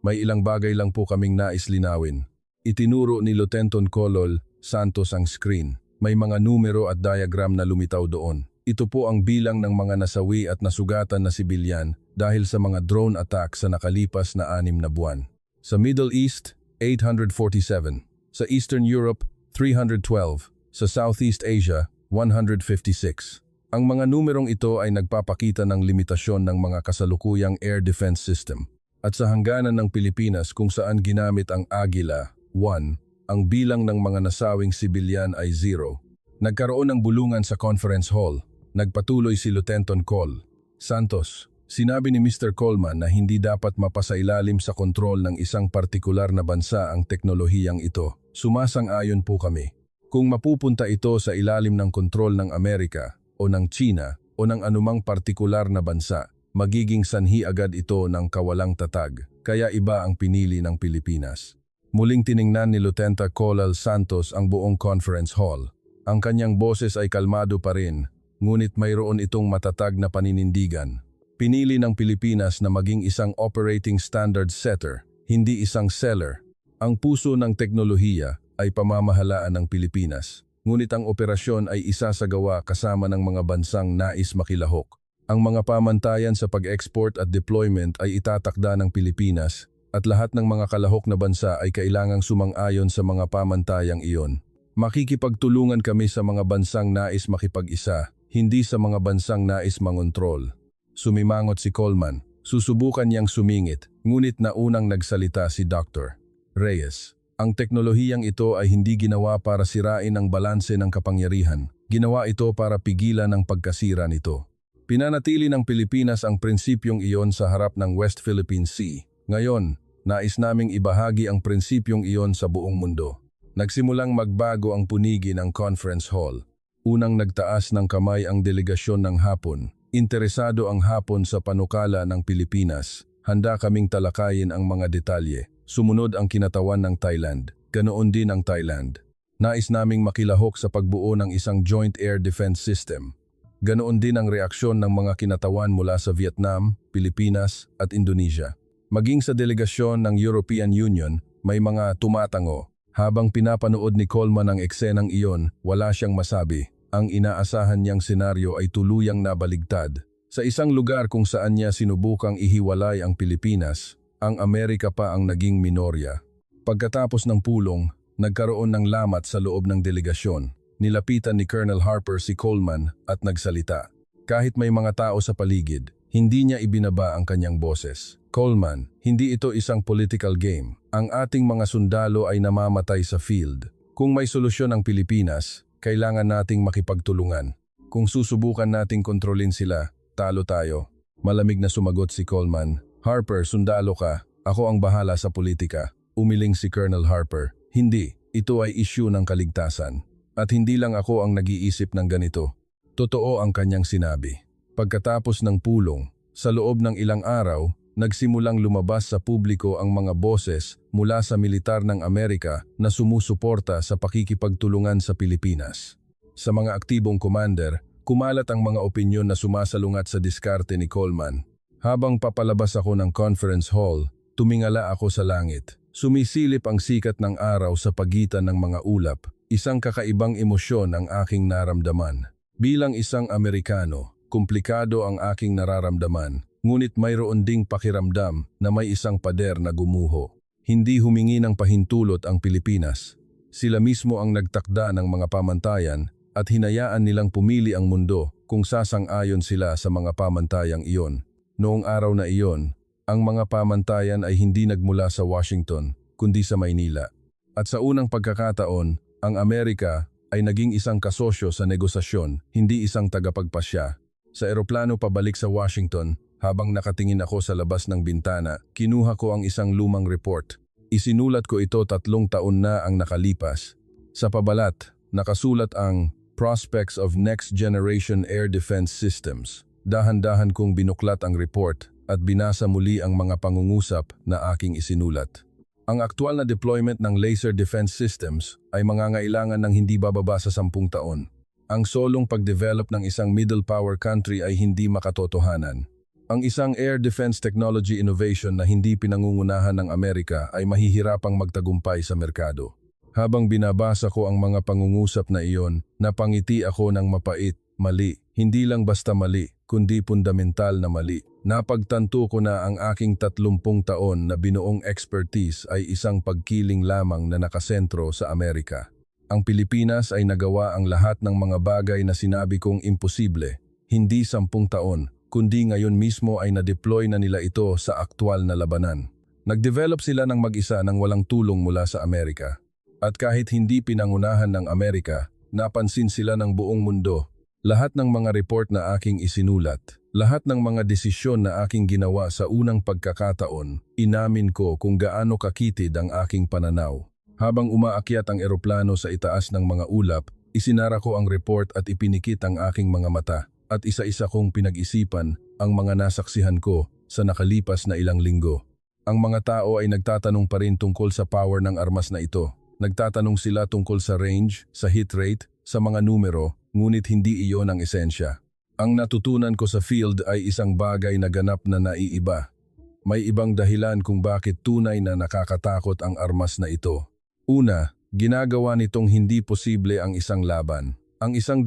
May ilang bagay lang po kaming nais linawin." Itinuro ni Lieutenant Colin Santos ang screen. May mga numero at diagram na lumitaw doon. Ito po ang bilang ng mga nasawi at nasugatan na sibilyan dahil sa mga drone attack sa nakalipas na 6 na buwan. Sa Middle East, 847. Sa Eastern Europe, 312. Sa Southeast Asia, 156. Ang mga numerong ito ay nagpapakita ng limitasyon ng mga kasalukuyang air defense system. At sa hangganan ng Pilipinas kung saan ginamit ang Agila, 1, ang bilang ng mga nasawing sibilyan ay 0. Nagkaroon ng bulungan sa conference hall. Nagpatuloy si Lieutenant Col. Santos. Sinabi ni Mr. Coleman na hindi dapat mapasailalim sa kontrol ng isang partikular na bansa ang teknolohiyang ito. Sumasang-ayon po kami. Kung mapupunta ito sa ilalim ng kontrol ng Amerika o ng China o ng anumang partikular na bansa, magiging sanhi agad ito ng kawalang tatag, kaya iba ang pinili ng Pilipinas. Muling tiningnan ni Lieutenant Colin Santos ang buong conference hall. Ang kanyang boses ay kalmado pa rin, ngunit mayroon itong matatag na paninindigan. Pinili ng Pilipinas na maging isang operating standard setter, hindi isang seller. Ang puso ng teknolohiya ay pamamahalaan ng Pilipinas, ngunit ang operasyon ay isasagawa kasama ng mga bansang nais makilahok. Ang mga pamantayan sa pag-export at deployment ay itatakda ng Pilipinas at lahat ng mga kalahok na bansa ay kailangang sumang-ayon sa mga pamantayang iyon. Makikipagtulungan kami sa mga bansang nais makipag-isa, hindi sa mga bansang nais mangontrol. Sumimangot si Coleman. Susubukan niyang sumingit, ngunit naunang nagsalita si Dr. Reyes. Ang teknolohiyang ito ay hindi ginawa para sirain ang balanse ng kapangyarihan. Ginawa ito para pigilan ang pagkasira nito. Pinanatili ng Pilipinas ang prinsipyong iyon sa harap ng West Philippine Sea. Ngayon, nais naming ibahagi ang prinsipyong iyon sa buong mundo. Nagsimulang magbago ang punigi ng conference hall. Unang nagtaas ng kamay ang delegasyon ng Hapon. Interesado ang Hapon sa panukala ng Pilipinas. Handa kaming talakayin ang mga detalye. Sumunod ang kinatawan ng Thailand. Ganoon din ang Thailand. Nais naming makilahok sa pagbuo ng isang Joint Air Defense System. Ganoon din ang reaksyon ng mga kinatawan mula sa Vietnam, Pilipinas at Indonesia. Maging sa delegasyon ng European Union, may mga tumatango. Habang pinapanood ni Coleman ang eksenang iyon, wala siyang masabi. Ang inaasahan niyang senaryo ay tuluyang nabaligtad. Sa isang lugar kung saan niya sinubukang ihiwalay ang Pilipinas, ang Amerika pa ang naging minorya. Pagkatapos ng pulong, nagkaroon ng lamat sa loob ng delegasyon. Nilapitan ni Colonel Harper si Coleman at nagsalita. Kahit may mga tao sa paligid, hindi niya ibinaba ang kanyang boses. Coleman, hindi ito isang political game. Ang ating mga sundalo ay namamatay sa field. Kung may solusyon ang Pilipinas, kailangan nating makipagtulungan. Kung susubukan nating kontrolin sila, talo tayo. Malamig na sumagot si Coleman. Harper, sundalo ka. Ako ang bahala sa politika. Umiling si Colonel Harper. Hindi, ito ay issue ng kaligtasan. At hindi lang ako ang nag-iisip ng ganito. Totoo ang kanyang sinabi. Pagkatapos ng pulong, sa loob ng ilang araw, nagsimulang lumabas sa publiko ang mga boses mula sa militar ng Amerika na sumusuporta sa pakikipagtulungan sa Pilipinas. Sa mga aktibong commander, kumalat ang mga opinyon na sumasalungat sa diskarte ni Coleman. Habang papalabas ako ng conference hall, tumingala ako sa langit. Sumisilip ang sikat ng araw sa pagitan ng mga ulap. Isang kakaibang emosyon ang aking naramdaman. Bilang isang Amerikano, komplikado ang aking nararamdaman, ngunit mayroon ding pakiramdam na may isang pader na gumuho. Hindi humingi ng pahintulot ang Pilipinas. Sila mismo ang nagtakda ng mga pamantayan at hinayaan nilang pumili ang mundo kung sasang-ayon sila sa mga pamantayang iyon. Noong araw na iyon, ang mga pamantayan ay hindi nagmula sa Washington, kundi sa Maynila. At sa unang pagkakataon, ang Amerika ay naging isang kasosyo sa negosasyon, hindi isang tagapagpasya. Sa eroplano pabalik sa Washington, habang nakatingin ako sa labas ng bintana, kinuha ko ang isang lumang report. Isinulat ko ito 3 taon na ang nakalipas. Sa pabalat, nakasulat ang Prospects of Next Generation Air Defense Systems. Dahan-dahan kong binuklat ang report at binasa muli ang mga pangungusap na aking isinulat. Ang aktual na deployment ng laser defense systems ay mangangailangan ng hindi bababa sa 10 taon. Ang solong pag-develop ng isang middle power country ay hindi makatotohanan. Ang isang air defense technology innovation na hindi pinangungunahan ng Amerika ay mahihirapang magtagumpay sa merkado. Habang binabasa ko ang mga pangungusap na iyon, napangiti ako ng mapait, mali, hindi lang basta mali, kundi fundamental na mali. Napagtanto ko na ang aking 30 taon na binuong expertise ay isang pagkiling lamang na nakasentro sa Amerika. Ang Pilipinas ay nagawa ang lahat ng mga bagay na sinabi kong imposible, hindi 10 taon, kundi ngayon mismo ay na-deploy na nila ito sa aktwal na labanan. Nag-develop sila ng mag-isa nang walang tulong mula sa Amerika. At kahit hindi pinangunahan ng Amerika, napansin sila ng buong mundo. Lahat ng mga report na aking isinulat, lahat ng mga desisyon na aking ginawa sa unang pagkakataon, inamin ko kung gaano kakitid ang aking pananaw. Habang umaakyat ang eroplano sa itaas ng mga ulap, isinara ko ang report at ipinikit ang aking mga mata at isa-isa kong pinag-isipan ang mga nasaksihan ko sa nakalipas na ilang linggo. Ang mga tao ay nagtatanong pa rin tungkol sa power ng armas na ito. Nagtatanong sila tungkol sa range, sa hit rate, sa mga numero, ngunit hindi iyon ang esensya. Ang natutunan ko sa field ay isang bagay na ganap na naiiba. May ibang dahilan kung bakit tunay na nakakatakot ang armas na ito. Una, ginagawa nitong hindi posible ang isang laban. Ang 100,000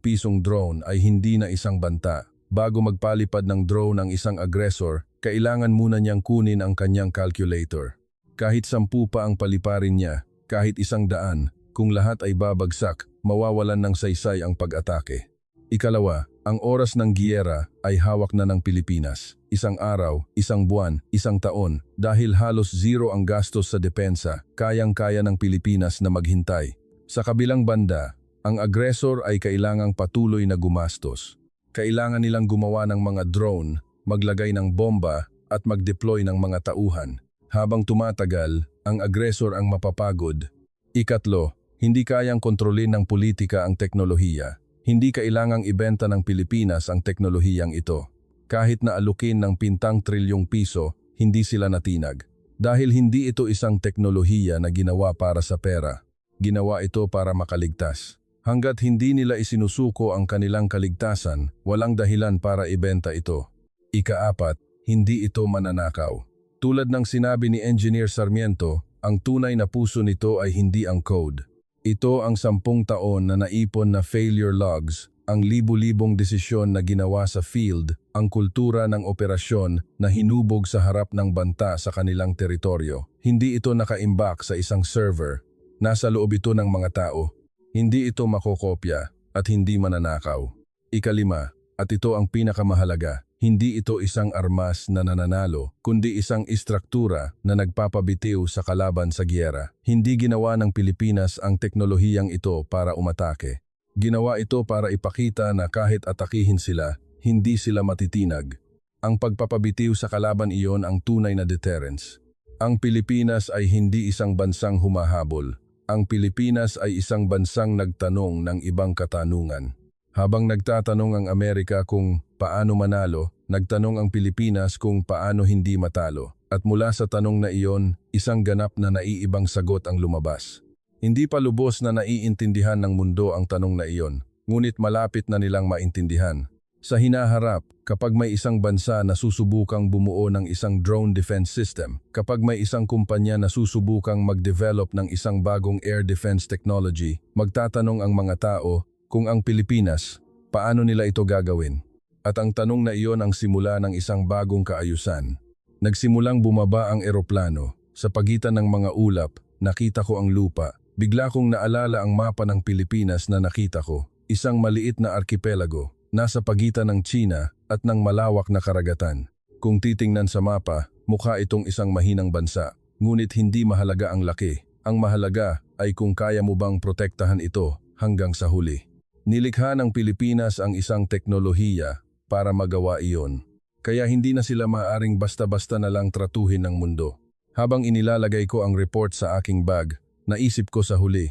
pisong drone ay hindi na isang banta. Bago magpalipad ng drone ang isang aggressor, kailangan muna niyang kunin ang kanyang calculator. Kahit 10 pa ang paliparin niya, kahit 100, kung lahat ay babagsak, mawawalan ng saysay ang pag-atake. Ikalawa, ang oras ng giyera ay hawak na ng Pilipinas. 1 araw, 1 buwan, 1 taon, dahil halos zero ang gastos sa depensa, kayang-kaya ng Pilipinas na maghintay. Sa kabilang banda, ang aggressor ay kailangang patuloy na gumastos. Kailangan nilang gumawa ng mga drone, maglagay ng bomba at mag-deploy ng mga tauhan. Habang tumatagal, ang agresor ang mapapagod. Ikatlo, hindi kayang kontrolin ng politika ang teknolohiya. Hindi kailangang ibenta ng Pilipinas ang teknolohiyang ito. Kahit na alukin ng pintang trilyong piso, hindi sila natinag. Dahil hindi ito isang teknolohiya na ginawa para sa pera. Ginawa ito para makaligtas. Hanggat hindi nila isinusuko ang kanilang kaligtasan, walang dahilan para ibenta ito. Ikaapat, hindi ito mananakaw. Tulad ng sinabi ni Engineer Sarmiento, ang tunay na puso nito ay hindi ang code. Ito ang 10 taon na naipon na failure logs, ang libu-libong desisyon na ginawa sa field, ang kultura ng operasyon na hinubog sa harap ng banta sa kanilang teritoryo. Hindi ito nakaimbak sa isang server. Nasa loob ito ng mga tao. Hindi ito makokopya at hindi mananakaw. Ikalima, at ito ang pinakamahalaga, hindi ito isang armas na nananalo, kundi isang istruktura na nagpapabitiw sa kalaban sa giyera. Hindi ginawa ng Pilipinas ang teknolohiyang ito para umatake. Ginawa ito para ipakita na kahit atakihin sila, hindi sila matitinag. Ang pagpapabitiw sa kalaban iyon ang tunay na deterrence. Ang Pilipinas ay hindi isang bansang humahabol. Ang Pilipinas ay isang bansang nagtanong ng ibang katanungan. Habang nagtatanong ang Amerika kung paano manalo, nagtanong ang Pilipinas kung paano hindi matalo. At mula sa tanong na iyon, isang ganap na naiibang sagot ang lumabas. Hindi pa lubos na naiintindihan ng mundo ang tanong na iyon, ngunit malapit na nilang maintindihan. Sa hinaharap, kapag may isang bansa na susubukang bumuo ng isang drone defense system, kapag may isang kumpanya na susubukang mag-develop ng isang bagong air defense technology, magtatanong ang mga tao kung ang Pilipinas, paano nila ito gagawin? At ang tanong na iyon ang simula ng isang bagong kaayusan. Nagsimulang bumaba ang eroplano. Sa pagitan ng mga ulap, nakita ko ang lupa. Bigla kong naalala ang mapa ng Pilipinas na nakita ko. Isang maliit na arkipelago, nasa pagitan ng China at ng malawak na karagatan. Kung titingnan sa mapa, mukha itong isang mahinang bansa. Ngunit hindi mahalaga ang laki. Ang mahalaga ay kung kaya mo bang protektahan ito hanggang sa huli. Nilikha ng Pilipinas ang isang teknolohiya para magawa iyon. Kaya hindi na sila maaring basta-basta na lang tratuhin ng mundo. Habang inilalagay ko ang report sa aking bag, naisip ko sa huli.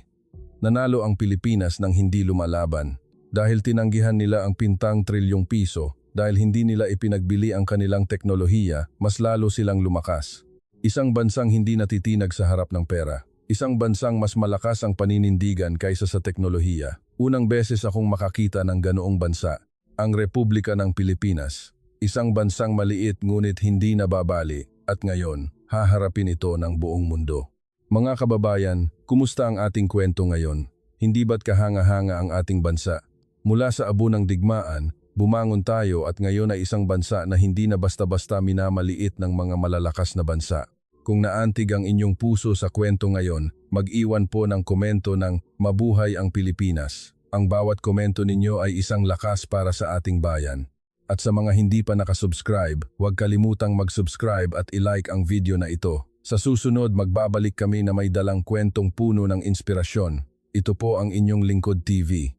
Nanalo ang Pilipinas nang hindi lumalaban. Dahil tinanggihan nila ang pintang trilyong piso, dahil hindi nila ipinagbili ang kanilang teknolohiya, mas lalo silang lumakas. Isang bansang hindi natitinag sa harap ng pera. Isang bansang mas malakas ang paninindigan kaysa sa teknolohiya. Unang beses akong makakita ng ganoong bansa, ang Republika ng Pilipinas. Isang bansang maliit ngunit hindi nababali at ngayon, haharapin ito ng buong mundo. Mga kababayan, kumusta ang ating kwento ngayon? Hindi ba't kahanga-hanga ang ating bansa? Mula sa abo ng digmaan, bumangon tayo at ngayon ay isang bansa na hindi na basta-basta minamaliit ng mga malalakas na bansa. Kung naantig ang inyong puso sa kwento ngayon, mag-iwan po ng komento ng Mabuhay ang Pilipinas. Ang bawat komento ninyo ay isang lakas para sa ating bayan. At sa mga hindi pa nakasubscribe, huwag kalimutang mag-subscribe at i-like ang video na ito. Sa susunod, magbabalik kami na may dalang kwentong puno ng inspirasyon. Ito po ang inyong Lingkod TV.